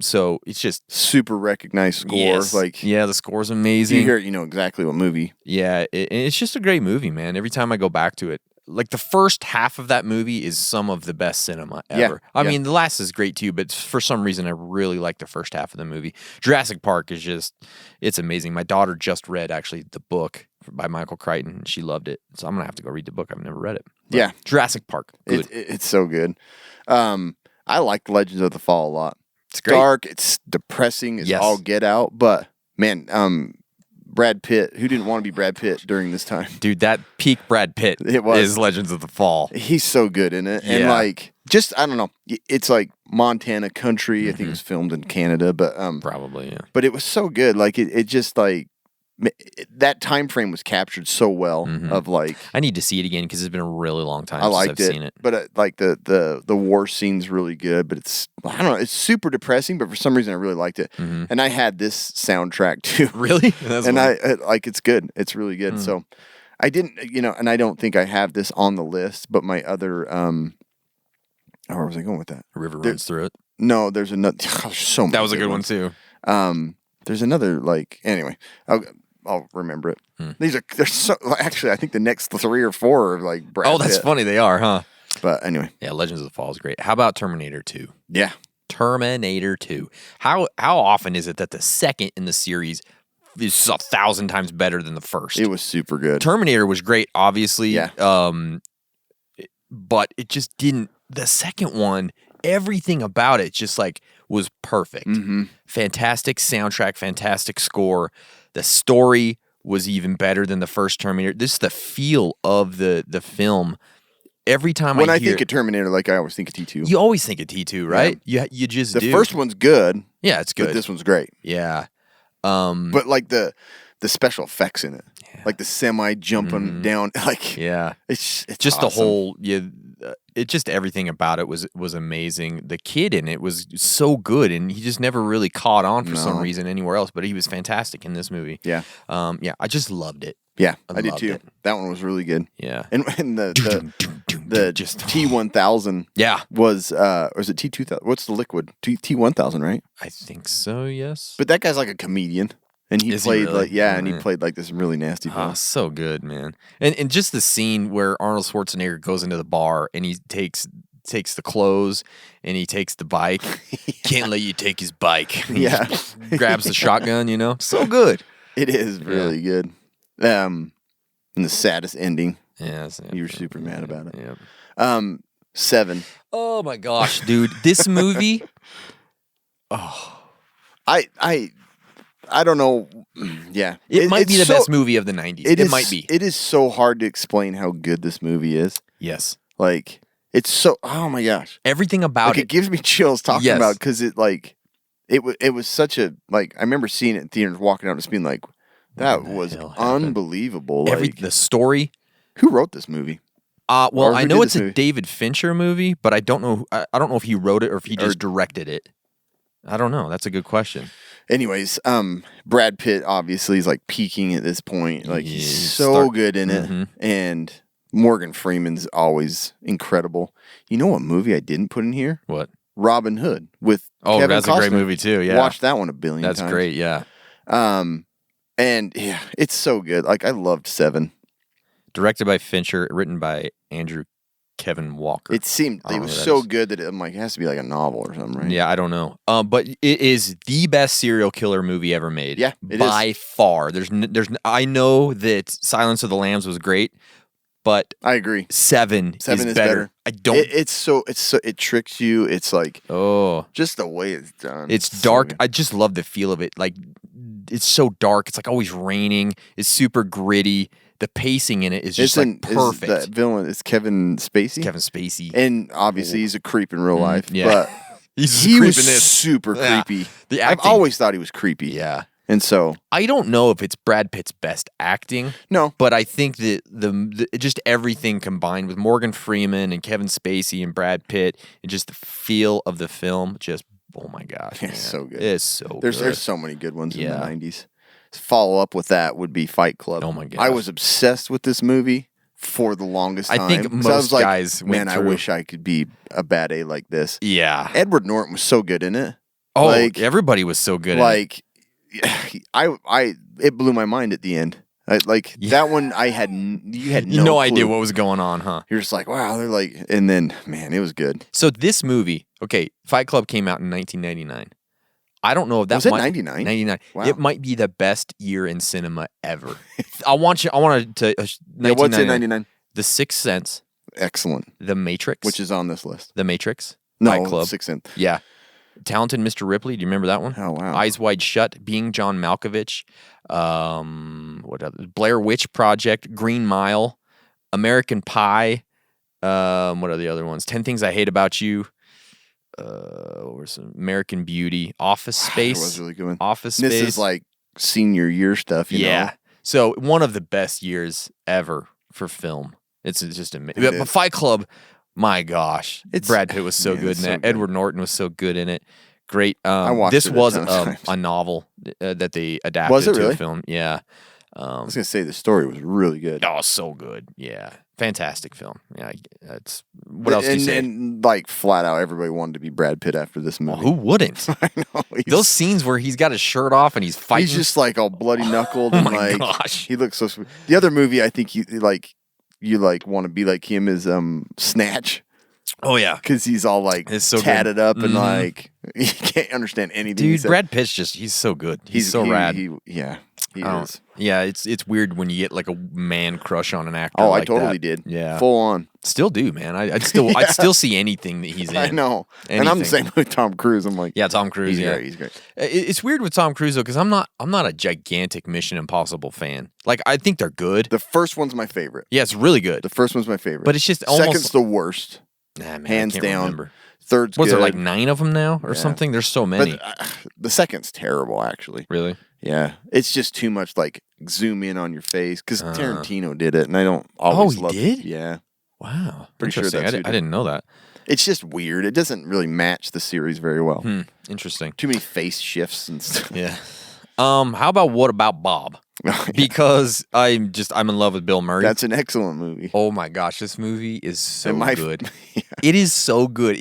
So it's just super recognized score. yes. Like, yeah, the score's amazing. you hear it, you know exactly what movie. Yeah, it's just a great movie, man. Every time I go back to it, like the first half of that movie is some of the best cinema ever. I mean, the last is great too, but for some reason I really like the first half of the movie. Jurassic Park is it's amazing. My daughter just read actually the book by Michael Crichton, and she loved it. So I'm gonna have to go read the book. I've never read it. But yeah, Jurassic Park, good. It's so good. I like Legends of the Fall a lot. It's great. Dark. It's depressing as all get out. But man, Brad Pitt. Who didn't want to be Brad Pitt during this time? Dude, that peak Brad Pitt is Legends of the Fall. He's so good in it. And like, just, I don't know. It's like Montana country. I think it was filmed in Canada, but probably, yeah. But it was so good. Like it just like that time frame was captured so well. Of like, I need to see it again because it's been a really long time since I've seen it. But like the war scene's really good. But it's, I don't know, it's super depressing. But for some reason, I really liked it. And I had this soundtrack too. Really? And I like, it's good. It's really good. So I didn't, and I don't think I have this on the list. But my other, where was I going with that? A river runs through it. No, there's another. So many that was a good ones. one too. There's another, like, anyway, I'll remember it. There's so, actually, I think the next 3 or 4 are like Brad Oh, that's Pitt. funny. They are, huh? But anyway. Yeah, Legends of the Fall is great. How about Terminator 2? Yeah. Terminator 2. How often is it that the second in the series is 1,000 times better than the first? It was super good. Terminator was great, obviously. Yeah. But it just didn't. The second one, everything about it just like was perfect. Fantastic soundtrack, fantastic score. The story was even better than the first Terminator. This is the feel of the film. Every time when I hear, think of Terminator, like I always think of T2. You always think of T2, right? You just the do. first one's good. Yeah, it's good. But this one's great. Yeah. But like the special effects in it, like the semi jumping down, like it's just awesome. the whole it just everything about it was amazing. The kid in it was so good, and he just never really caught on for some reason anywhere else. But he was fantastic in this movie. Yeah, I just loved it. Yeah, I did too. That one was really good. Yeah, and the just T1000. Yeah, was or is it T2000? What's the liquid? T1000, right? I think so. Yes. But that guy's like a comedian. And he played really? and he played like this really nasty part. Oh, so good, man. And just the scene where Arnold Schwarzenegger goes into the bar and he takes the clothes and he takes the bike. Can't let you take his bike. He just grabs the shotgun, So good. It is really good. And the saddest ending. Yeah. You were super mad about it. Yeah. 7. Oh my gosh, dude. This movie. I don't know. Yeah. It might be the best movie of the 90s. It might be. It is so hard to explain how good this movie is. Yes. Like, it's so, oh my gosh. Everything about it gives me chills talking about it because it was such a, like, I remember seeing it in theaters, walking out and just being like, that was unbelievable. The story. Who wrote this movie? Well, I know it's a David Fincher movie, but I don't know. I don't know if he wrote it or if he just directed it. I don't know. That's a good question. Anyways, Brad Pitt obviously is like peaking at this point. Like he's so good in it, and Morgan Freeman's always incredible. You know what movie I didn't put in here? What? Robin Hood with Kevin that's Costner. A great movie too. Yeah, watched that one a billion times. That's great. Yeah. And yeah, it's so good. Like I loved 7. Directed by Fincher, written by Andrew Kevin Walker. It seemed it was so good that I'm like, it has to be like a novel or something, right? Yeah, I don't know. But it is the best serial killer movie ever made. Yeah, it by far. I know that Silence of the Lambs was great, but I agree. 7 is better. I don't. It tricks you. It's like just the way it's done. It's dark. I just love the feel of it. Like it's so dark. It's like always raining. It's super gritty. The pacing in it is just perfect. The villain is Kevin Spacey. Kevin Spacey, and obviously he's a creep in real life. Yeah, but he was super creepy. I've always thought he was creepy. Yeah, and so I don't know if it's Brad Pitt's best acting. No, but I think that the just everything combined with Morgan Freeman and Kevin Spacey and Brad Pitt and just the feel of the film, just oh my gosh, it's so good. It's so good. There's so many good ones in the 90s. follow up with that would be Fight Club. Oh my gosh. I was obsessed with this movie for the longest time. I think 'Cause I most was like, guys went man, I through. wish I could be a bad A like this. Yeah. Edward Norton was so good in it. Oh, like, everybody was so good. like, it blew my mind at the end. That one, you had no clue. idea what was going on, huh? You're just like, wow, they're like, and then, man, it was good. So this movie, okay, Fight Club came out in 1999. I don't know if that Was it might, 99? 99. Wow. It might be the best year in cinema ever. I want to. Yeah, what's in 99? The Sixth Sense, Excellent. The Matrix, Which is on this list. The Matrix, No, Fight Club, Sixth Sense. yeah, Talented Mr. Ripley. Do you remember that one? Oh, wow. Eyes Wide Shut, Being John Malkovich, what other? Blair Witch Project, Green Mile, American Pie. What are the other ones? 10 Things I Hate About You. What were some? American Beauty, Office Space. That was a really good one. Office This Space. is like senior year stuff, you know? So one of the best years ever for film. It's just amazing. It But is. Fight Club, my gosh, Brad Pitt was so man, good it's in so that. good. Edward Norton was so good in it. Great. watched This it a was ton of times. a novel that they adapted Was it to really? a film. Yeah. I was going to say the story was really good. Oh, so good. Yeah. Fantastic film. Yeah. That's what else do you say? And like flat out, everybody wanted to be Brad Pitt after this movie. Who wouldn't? I know. Those scenes where he's got his shirt off and he's fighting. He's just like all bloody knuckled. Oh and my like, gosh. He looks so sweet. The other movie I think you want to be like him is Snatch. Oh, yeah. Because he's all like It's so good. tatted up and Mhm. like you can't understand anything. he Dude, said. Brad Pitt's he's so good. He's so rad. He I don't- is. Yeah, it's weird when you get like a man crush on an actor. Oh, like I totally that. did. Yeah, Full on. still do, man. I'd still see anything that he's in. I know. And I'm the Anything. same with Tom Cruise. I'm like, Yeah, Tom Cruise. he's yeah, great. He's great. It's weird with Tom Cruise though because I'm not a gigantic Mission Impossible fan. Like I think they're good. The first one's my favorite. Yeah, it's really good. The first one's my favorite. But it's just almost- Second's the worst. Nah, man, hands I can't down. Remember. Third's Was good. there like 9 of them now or Yeah. something? There's so many. But the second's terrible, actually. Really? Yeah, it's just too much like zoom in on your face because Tarantino did it, and I don't always Oh, he love. did? Yeah, Wow. Pretty sure Interesting. that's who I did. didn't know that. it's just weird. It doesn't really match the series very well. Interesting. Too many face shifts and stuff. Yeah. How about What About Bob? Because I'm in love with Bill Murray. That's an excellent movie. Oh my gosh, this movie is so And my- good. Yeah. It is so good.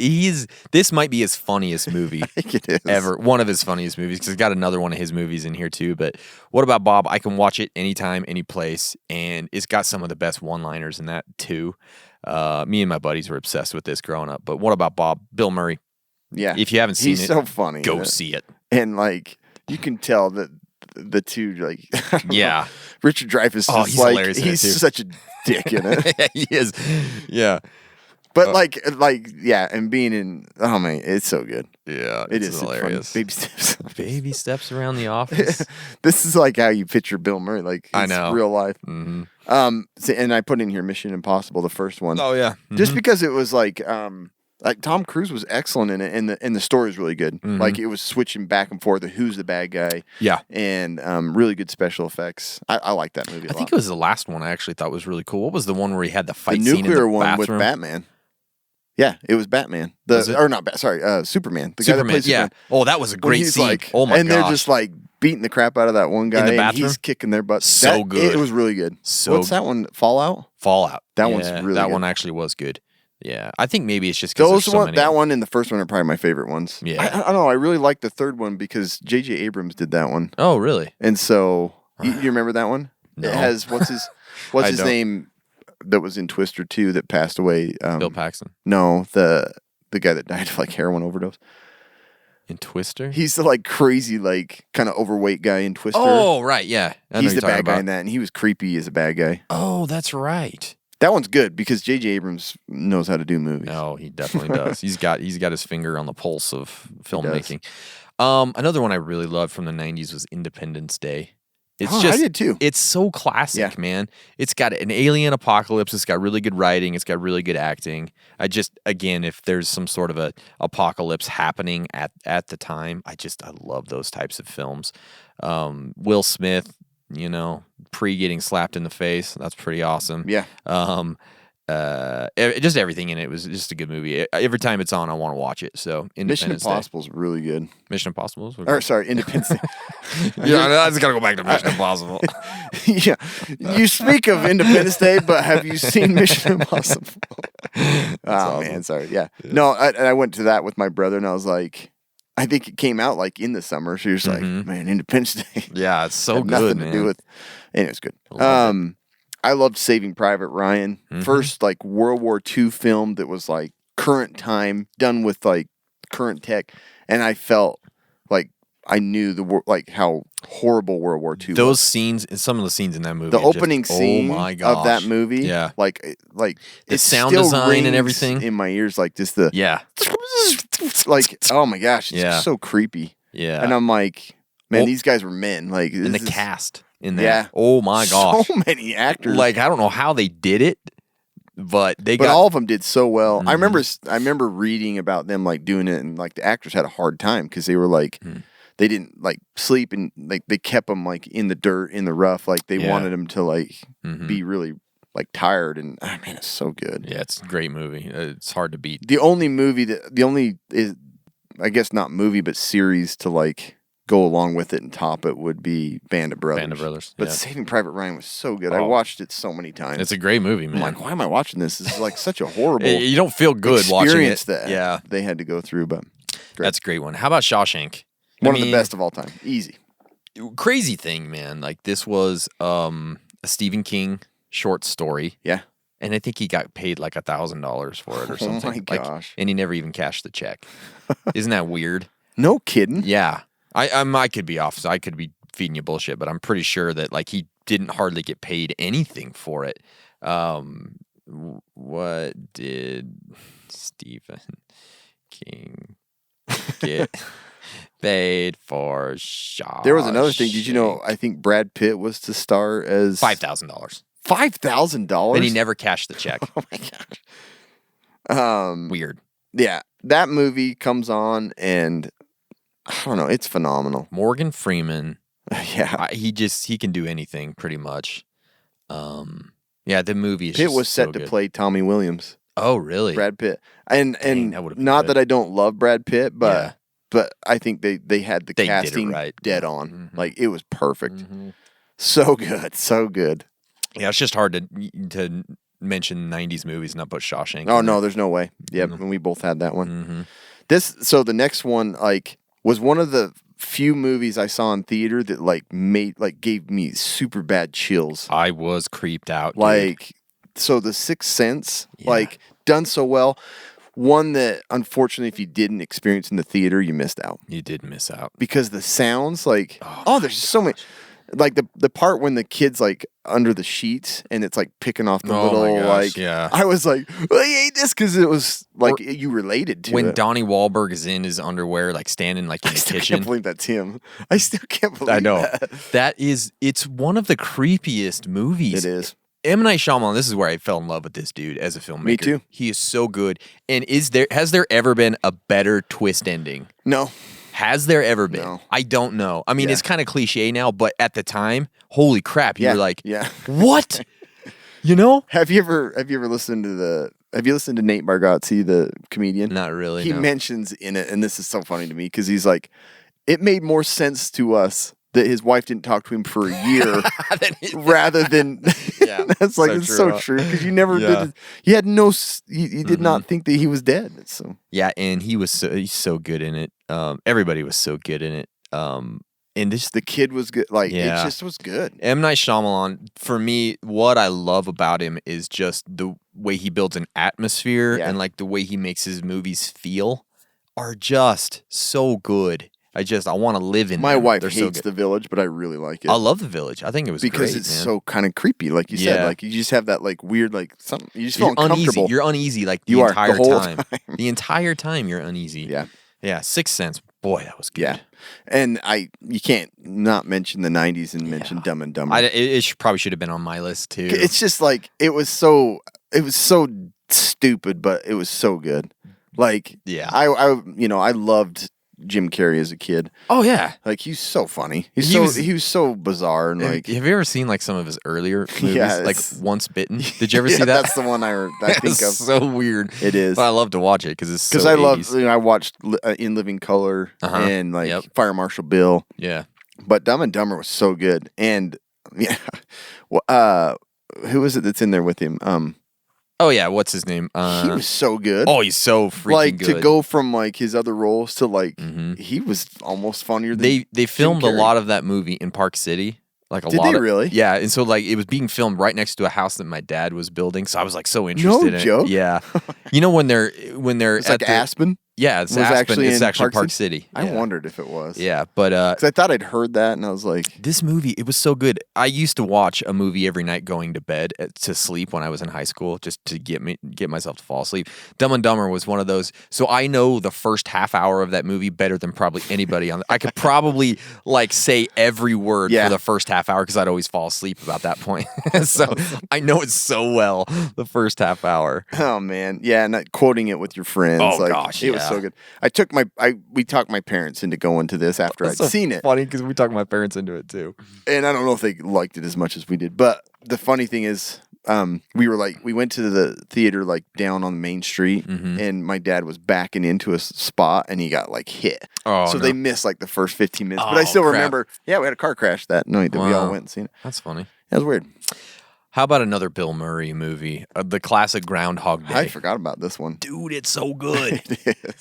This might be his funniest movie I think it is ever. One of his funniest movies because he's got another one of his movies in here too. But What About Bob? I can watch it anytime, any place, and it's got some of the best one-liners in that too. Me and my buddies were obsessed with this growing up. But What About Bob? Bill Murray. Yeah, If you haven't seen he's it, so funny. go in it. see it. And like you can tell that the two like I don't know. Yeah. Richard Dreyfuss Oh, is he's like hilarious in it, he's too. such a dick in it. He is. Yeah. But like yeah, and being in man, it's so good. Yeah. It it's is hilarious. hilarious. Baby steps. Baby steps around the office. This is like how you picture Bill Murray, like I his know. real life. Mm-hmm. And I put in here Mission Impossible, the first one, Oh yeah. just because it was like Tom Cruise was excellent in it, and the story is really good. Mhm. Like it was switching back and forth of who's the bad guy, Yeah. and really good special effects. I like that movie. I think it was the last one I actually thought was really cool. What was the one where he had the the fight scene in nuclear the one with bathroom? Batman. Yeah, it was Batman. Was it? Or not Superman. The guy that Superman. plays Yeah. Superman. Oh, that was a When great he's scene. like, Oh my and gosh. they're just like beating the crap out of that one guy, the and bathroom? he's kicking their butts. So good. It was really good. So What's that one? Fallout. Fallout. That one's Yeah, really That good. one actually was good. Yeah. I think maybe it's just because Those there's so one, many. that one, and the first one are probably my favorite ones. Yeah. I don't know. I really like the third one because J.J. Abrams did that one, Oh, really? and so you remember that one? No. It has what's I his don't. name that was in Twister 2 that passed away. Bill Paxton. No, the guy that died of like heroin overdose. In Twister? He's the like crazy, like kind of overweight guy in Twister. Oh, right. Yeah. I know he's you're the bad talking guy about. in that, and he was creepy as a bad guy. Oh, that's right. That one's good because J.J. Abrams knows how to do movies. No, he definitely does. He's got his finger on the pulse of filmmaking. Another one I really loved from the 90s was Independence Day. It's Oh, just I did too. It's so classic, Yeah. man. It's got an alien apocalypse. It's got really good writing. It's got really good acting. Again, if there's some sort of a apocalypse happening at the time, I love those types of films. Will Smith, pre getting slapped in the face. That's pretty awesome. Yeah. just everything in it was just a good movie. Every time it's on, I want to watch it. So Mission Independence Day. Impossible is really good. Mission Impossible. Or sorry, Independence Day. Yeah, I just gotta go back to Mission Impossible. Yeah, you speak of Independence Day, but have you seen Mission Impossible? Man, sorry. Yeah, no, I went to that with my brother, and I was like, I think it came out like in the summer, so you're just like, man, Independence Day. Yeah, it's so had good, nothing man. to do with, and it's good. I loved Saving Private Ryan. First, like World War II film that was like current time, done with like current tech, and I felt like I knew like how horrible World War II Those was. scenes, some of the scenes in that movie, The are just, opening scene oh my gosh. of that movie, yeah, like the it sound still design and rings everything in my ears, like just the yeah, like oh my gosh, it's just so creepy. Yeah, and I'm like, man, these guys were men. Like, and the cast in there, yeah, oh my gosh, so many actors. Like I don't know how they did it, but all of them did so well. I remember reading about them like doing it, and like the actors had a hard time because they were like. They didn't like sleep, and like they kept them like in the dirt, in the rough. Like they wanted them to like be really like tired. And man, it's so good. Yeah, it's a great movie. It's hard to beat. The only is, I guess not movie, but series to like go along with it and top it would be Band of Brothers. Band of Brothers. But yeah. Saving Private Ryan was so good. I watched it so many times. It's a great movie, man. I'm like, why am I watching this? This is like such a horrible. You don't feel good watching it. That they had to go through, but great. That's a great one. How about Shawshank? One of the best of all time. Easy. Crazy thing, man. Like this was a Stephen King short story. Yeah. And I think he got paid like $1,000 for it or something. Oh my gosh. And he never even cashed the check. Isn't that weird? No kidding. Yeah. I could be off, so I could be feeding you bullshit, but I'm pretty sure that like he didn't hardly get paid anything for it. What did Stephen King get paid for Shawshank? There was another thing. Did you know? I think Brad Pitt was to star as $5,000. $5,000. And he never cashed the check. Oh my gosh. Weird. Yeah, that movie comes on, and I don't know. It's phenomenal. Morgan Freeman. Yeah, he can do anything pretty much. Yeah, the movie is Pitt just was set so to good. play Tommy Williams. Oh, really? Brad Pitt. And that would've been not good. that I don't love Brad Pitt, but Yeah. but I think they had the They did it casting right. dead on. Mhm. Like it was perfect. So good, so good. Yeah, it's just hard to mention 90s movies and not put Shawshank. Oh in no, there. there's no way. Yeah, and we both had that one. Mhm. So the next one like was one of the few movies I saw in theater that like gave me super bad chills. I was creeped out. Dude. Like so the Sixth Sense, Yeah. like done so well. One that unfortunately if you didn't experience in the theater, you missed out. You did miss out. Because the sounds like there's so many like the part when the kid's like under the sheets and it's like picking off the Oh little my gosh, like yeah. I was like I hate this because it was like you related to When it. Donnie Wahlberg is in his underwear, like standing like in I the still kitchen. can't believe that's him. I still can't believe I know. that. It's one of the creepiest movies. It is. M. Night Shyamalan, this is where I fell in love with this dude as a filmmaker. Me too. He is so good. And has there ever been a better twist ending? No. Has there ever been? No. I don't know. I mean, Yeah. it's kind of cliche now, but at the time, holy crap, you were like, yeah. what? You know? Have you ever listened to Nate Bargatze, the comedian? Not really. He no. mentions in it, and this is so funny to me because he's like, it made more sense to us that his wife didn't talk to him for a year rather than Yeah, that's like so it's true, so huh? true because you never Yeah. did. You had no. You did not think that he was dead. So Yeah, and he's so good in it. Everybody was so good in it. And this the kid was good. Like Yeah. it just was good. M. Night Shyamalan, for me, what I love about him is just the way he builds an atmosphere Yeah. and like the way he makes his movies feel are just so good. I want to live in My them. wife They're so hates good. The Village, but I really like it. I love The Village. I think it was because great, it's man. so kind of creepy, like you said. Yeah. Like you just have that like weird, like something. You just You're feel uncomfortable. uneasy. You're uneasy like the You are, the entire whole time. time. The entire time you're uneasy. Yeah. Yeah. Sixth Sense. Boy, that was good. Yeah, and you can't not mention the '90s and mention Dumb and Dumber. Probably should have been on my list too. It's just like it was so stupid, but it was so good. Like Yeah. I loved Jim Carrey as a kid. Oh yeah, Like he's so funny. He was so bizarre and like. Have you ever seen like some of his earlier movies? Yeah, Like Once Bitten. Did you ever see that? That's the one I think It's of. so weird. It is. But I love to watch it because it's so I 80s. love. I watched In Living Color and like Fire Marshal Bill. Yeah. But Dumb and Dumber was so good, and yeah, who is it that's in there with him? Oh yeah, what's his name? He was so good. Oh, he's so freaking like good. to go from like his other roles to like he was almost funnier than They filmed a Jim Carrey. lot of that movie in Park City. Like a Did lot they of, really? Yeah, and so like it was being filmed right next to a house that my dad was building, so I was like so interested in joke? it. Yeah. You know when they're It's at like Aspen. Yeah, it's Was Aspen. actually It's in actually Park Park City. I wondered if it was. Yeah, but because I thought I'd heard that, and I was like, this movie, it was so good. I used to watch a movie every night going to bed to sleep when I was in high school, just to get myself to fall asleep. Dumb and Dumber was one of those. So I know the first half hour of that movie better than probably anybody on. I could probably like say every word for the first half hour because I'd always fall asleep about that point. So I know it so well the first half hour. oh man, yeah, and quoting it with your friends. Oh, like, gosh, it was yeah. so good. We talked my parents into going to this after I'd so seen it. Funny because we talked my parents into it too. And I don't know if they liked it as much as we did. But the funny thing is, we went to the theater like down on Main Street, and my dad was backing into a spot, and he got like hit. Oh, so no. they missed like the first 15 minutes. But I still crap. remember. Yeah, we had a car crash that night that we all Wow. went and seen it. That's funny. That was weird. How about another Bill Murray movie? The classic Groundhog Day. I forgot about this one. Dude, it's so good.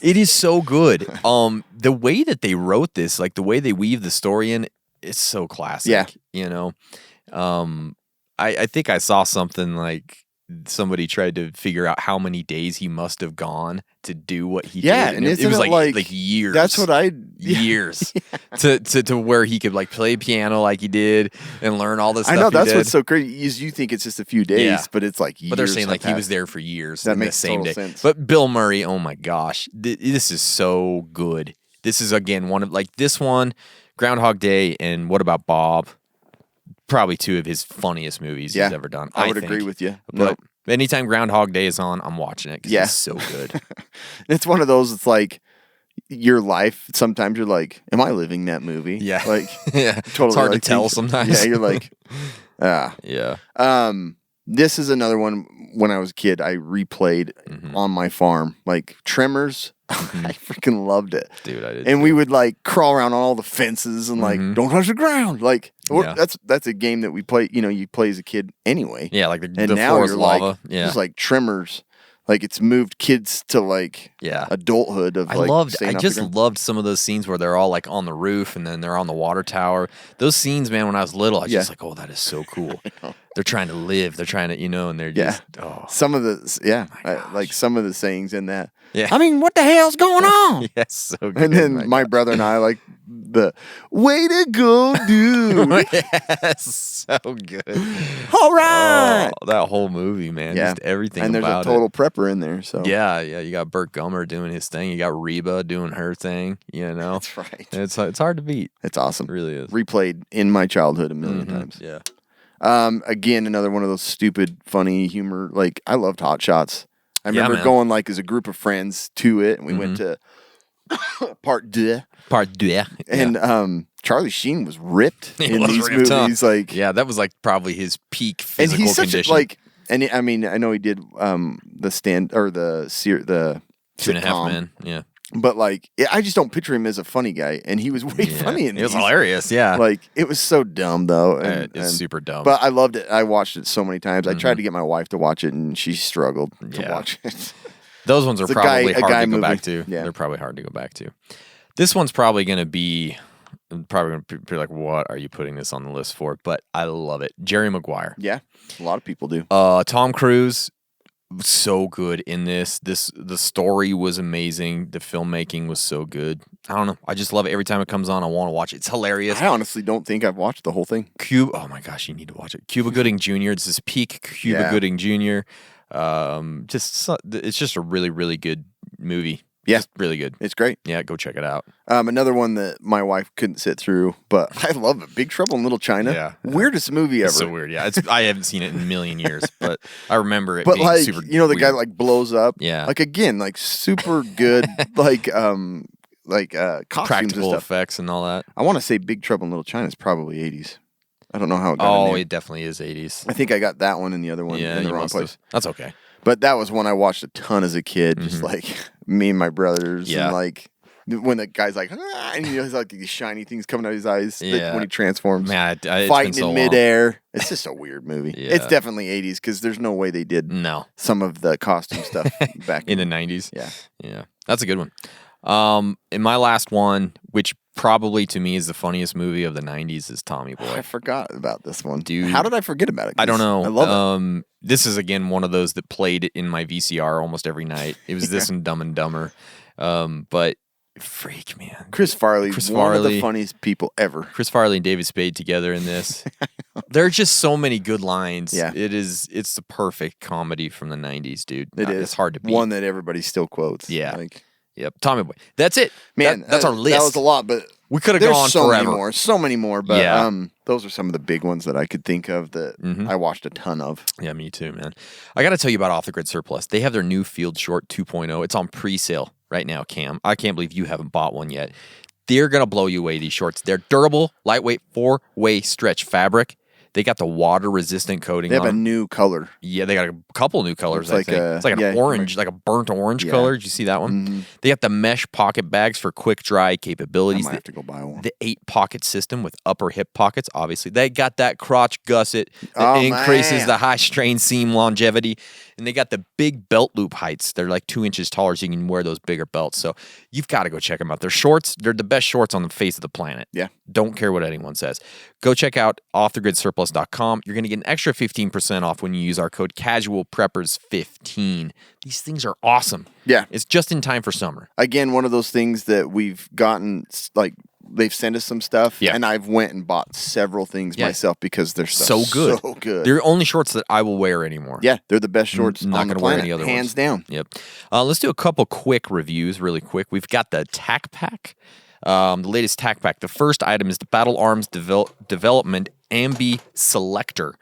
It is so good. The way that they wrote this, like the way they weave the story in, it's so classic. Yeah. You know? I think I saw something like somebody tried to figure out how many days he must have gone to do what he Yeah, did. and it isn't was it like years. That's what years to where he could like play piano like he did and learn all this stuff. I know that's he did. what's so crazy is you think it's just a few days, Yeah. but it's like years. But they're saying like he have was passed. there for years. That in the makes same total day. sense. But Bill Murray, oh my gosh, this is so good. This is again one of like this one, Groundhog Day, and What About Bob? Probably two of his funniest movies he's ever done. I would think. agree with you. But anytime Groundhog Day is on, I'm watching it because it's so good. It's one of those. It's like your life. Sometimes you're like, "Am I living that movie?" Yeah, like yeah. totally. It's hard to like, tell things- sometimes. Yeah, you're like, Yeah. This is another one. When I was a kid, I replayed on my farm, like Tremors. I freaking loved it, Dude, I did. and we would like crawl around all the fences and like don't touch the ground. Like that's a game that we play. You know, you play as a kid anyway. Yeah, like and the now floor is you're lava. like, Yeah, it's like Tremors. Like it's moved kids to like adulthood of like I staying off just the ground. loved some of those scenes where they're all like on the roof and then they're on the water tower. Those scenes, man, when I was little, I was just like, oh, that is so cool. They're trying to live. They're trying to, and they're just, some of the like some of the sayings in that. Yeah. I mean, what the hell's going on? Yes, so good. And then my brother and I like the way to go, dude. Yes, so good. All right. Oh, that whole movie, man. Just everything and there's about a total it. prepper in there. So Yeah. You got Burt Gummer doing his thing. You got Reba doing her thing. that's right. It's hard to beat. It's awesome. It really is. Replayed in my childhood a million times. Yeah. Again, another one of those stupid, funny humor. Like I loved Hot Shots. I remember man. going like as a group of friends to it, and we went to Part 2. And Charlie Sheen was ripped in was these ripped, huh? movies. Like, Yeah, that was like probably his peak and physical he's such condition. a, like, and I mean, I know he did the stand or the 2.5 sitcom, Men. Yeah. but like, I just don't picture him as a funny guy, and he was way funny in It was these. hilarious. Yeah. Like, it was so dumb though. And, It's super dumb. But I loved it. I watched it so many times. I tried to get my wife to watch it, and she struggled to watch it. Those ones are It's a probably guy hard to go movie. back to. Yeah. They're probably hard to go back to. This one's probably going to be like, what are you putting this on the list for? But I love it. Jerry Maguire. Yeah, a lot of people do. Tom Cruise, so good in this. The story was amazing. The filmmaking was so good. I don't know. I just love it. Every time it comes on, I want to watch it. It's hilarious. I honestly don't think I've watched the whole thing. Oh my gosh, you need to watch it. Cuba Gooding Jr. This is peak Cuba Gooding Jr. It's just a really, really good movie. Yeah. Just really good. It's great. Yeah, go check it out. Another one that my wife couldn't sit through, but I love it. Big Trouble in Little China. Yeah. Weirdest movie ever. It's so weird. Yeah, I haven't seen it in a million years, but I remember it But being like, super the guy weird. like blows up. Yeah. Like again, like super good, like costumes Practical and stuff. effects and all that. I want to say Big Trouble in Little China is probably 80s. I don't know how it got in Oh, there. it definitely is 80s. I think I got that one and the other one Yeah, in the you wrong must place. have. That's okay. But that was one I watched a ton as a kid, just like me and my brothers. Yeah. And like when the guy's like, and he has like these shiny things coming out of his eyes Yeah. when he transforms. Man, it's been fighting so in long. midair. It's just a weird movie. Yeah. It's definitely 80s because there's no way they did No. some of the costume stuff back In the 90s. Yeah. Yeah. That's a good one. And my last one, which probably to me is the funniest movie of the 90s, is Tommy Boy. I forgot about this one. Dude. How did I forget about it? I don't know. I love it. This is, again, one of those that played in my VCR almost every night. It was this and Dumb and Dumber. But freak, man. Chris Farley, one of Farley. the funniest people ever. Chris Farley and David Spade together in this. There are just so many good lines. Yeah. It's the perfect comedy from the 90s, dude. It is. It's hard to beat. One that everybody still quotes. Yeah. Like, Yep. Tommy Boy. That's it. man, that's our list. That was a lot, but We could have there's gone so forever. many more. But Yeah. those are some of the big ones that I could think of that I watched a ton of. Yeah, me too, man. I got to tell you about Off the Grid Surplus. They have their new Field Short 2.0. It's on pre-sale right now, Cam. I can't believe you haven't bought one yet. They're going to blow you away, these shorts. They're durable, lightweight, 4-way stretch fabric. They got the water-resistant coating They have on a them. new color. Yeah, they got a couple new colors, It's I like think. a- It's like an yeah, orange, like a burnt orange Yeah. color. Did you see that one? They got the mesh pocket bags for quick dry I capabilities. might have to go buy one. The 8-pocket system with upper hip pockets, obviously. They got that crotch gusset that Oh, increases man. the high strain seam longevity. And they got the big belt loop heights. They're like 2 inches taller, so you can wear those bigger belts. So you've got to go check them out. They're shorts. They're the best shorts on the face of the planet. Yeah. Don't care what anyone says. Go check out offthegridsurplus.com. You're going to get an extra 15% off when you use our code CASUALPREPPERS15. These things are awesome. Yeah. It's just in time for summer. Again, one of those things that we've gotten, like, they've sent us some stuff, Yeah. and I've went and bought several things Yeah. myself because they're So good. So good. They're the only shorts that I will wear anymore. Yeah, they're the best shorts Not on the gonna wear planet, any other hands ones. down. Yep. Let's do a couple quick reviews really quick. We've got the TAC Pack, the latest TAC Pack. The first item is the Battle Arms Development Ambi Selector.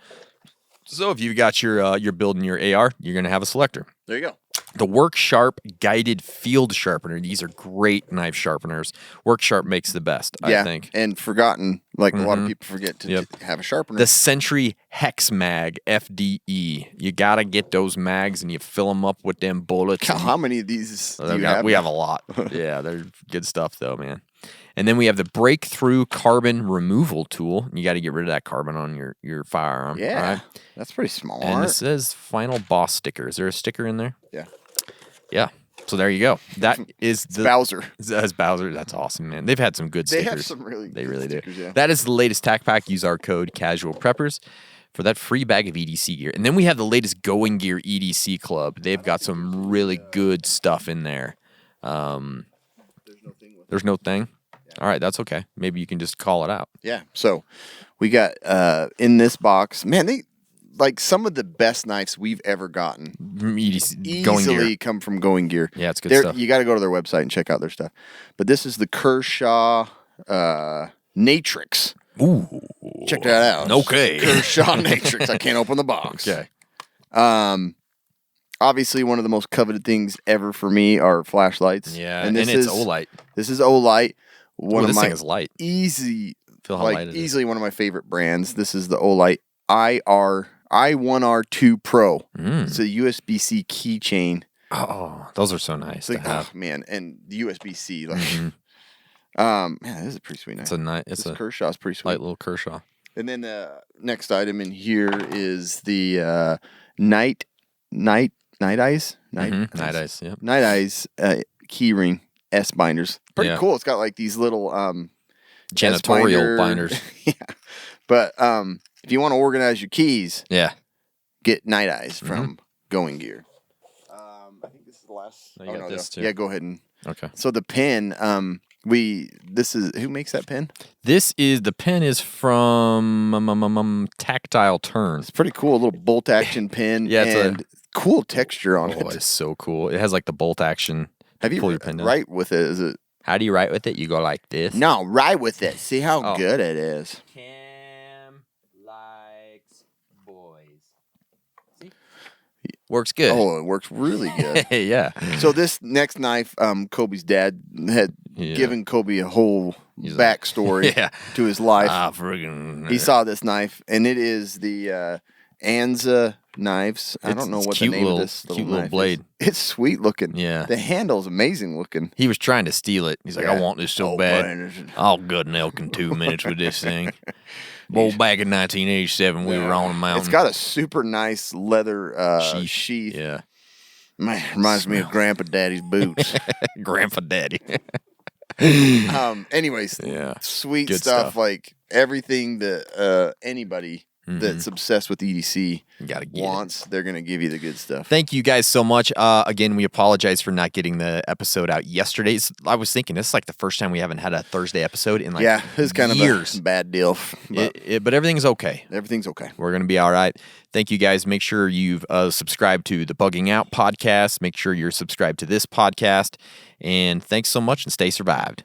So if you've got you're building your AR, you're going to have a selector. There you go. The Work Sharp Guided Field Sharpener. These are great knife sharpeners. Work Sharp makes the best, Yeah, I think. and forgotten, like a lot of people forget to Yep. have a sharpener. The Sentry Hex Mag FDE. You got to get those mags and you fill them up with them bullets. and How many of these do you have? we have a lot. Yeah, they're good stuff though, man. And then we have the Breakthrough Carbon Removal Tool. You got to get rid of that carbon on your firearm. Yeah, all right? that's pretty small. And it says Final Boss sticker. Is there a sticker in there? Yeah, Yeah. So there you go. That is the Bowser. That's Bowser. That's awesome, man. They've had some good They stickers. have some really They good really stickers, do. yeah. That is the latest TAC Pack. Use our code CASUALPREPPERS for that free bag of EDC gear. And then we have the latest Going Gear EDC Club. They've got some really good stuff in there. There's no thing. All right, that's okay. Maybe you can just call it out. Yeah. So we got in this box, man, they like some of the best knives we've ever gotten. EDC, Going Easily Gear. come from Going Gear. Yeah, it's good stuff. You got to go to their website and check out their stuff. But this is the Kershaw Natrix. Ooh. Check that out. Okay. Kershaw Natrix. I can't open the box. Okay. Obviously, one of the most coveted things ever for me are flashlights. Yeah, and this it's is Olight. This is Olight. One Ooh, of this my thing is light. easy, Feel how light it is. easily one of my favorite brands. This is the Olight I1R2 Pro. It's a USB-C keychain. Oh, those are so nice It's to like, have. oh, man, and the USB-C, like, man, this is a pretty sweet knife. It's a nice. This It's a Kershaw's pretty sweet. light little Kershaw. And then the next item in here is the Night Eyes. Night Eyes. Yep. Night Eyes keyring S binders. Pretty Yeah. cool. It's got like these little Janitorial S binder- binders. Yeah. But if you want to organize your keys, Yeah. get Night Eyes from Going Gear. I think this is the last. Oh, you got this too. Yeah, go ahead and. Okay. So the pen, this is who makes that pen? The pen is from Tactile Turn. It's pretty cool. A little bolt action pen. Yeah, it's and cool texture on Oh, it. it's so cool. It has like the bolt action. Have you pull your pen down. write with it? Is it? How do you write with it? You go like this. No, write with it. See how Oh. good it is. Cam likes boys. See? Works good. Oh, it works really good. yeah. So this next knife, Kobe's dad had giving Kobe a whole backstory to his life. He saw this knife, and it is the Anza knives. I don't know what the name of this cute little blade is. It's sweet looking. Yeah. The handle's amazing looking. He was trying to steal it. He's like, I want this so bad. Man. I'll gut an elk in 2 minutes with this thing. Well, back in 1987, we were on a mountain. It's got a super nice leather sheath. Yeah. Man, reminds me of Grandpa Daddy's boots. Grandpa Daddy. Anyways, sweet Good stuff. Like everything that anybody that's obsessed with EDC wants, they're going to give you the good stuff. Thank you guys so much. Again, we apologize for not getting the episode out yesterday. I was thinking this is like the first time we haven't had a Thursday episode in like it's kind years. of a bad deal. But everything's okay. Everything's okay. We're going to be all right. Thank you guys. Make sure you've subscribed to the Bugging Out podcast. Make sure you're subscribed to this podcast. And thanks so much and stay survived.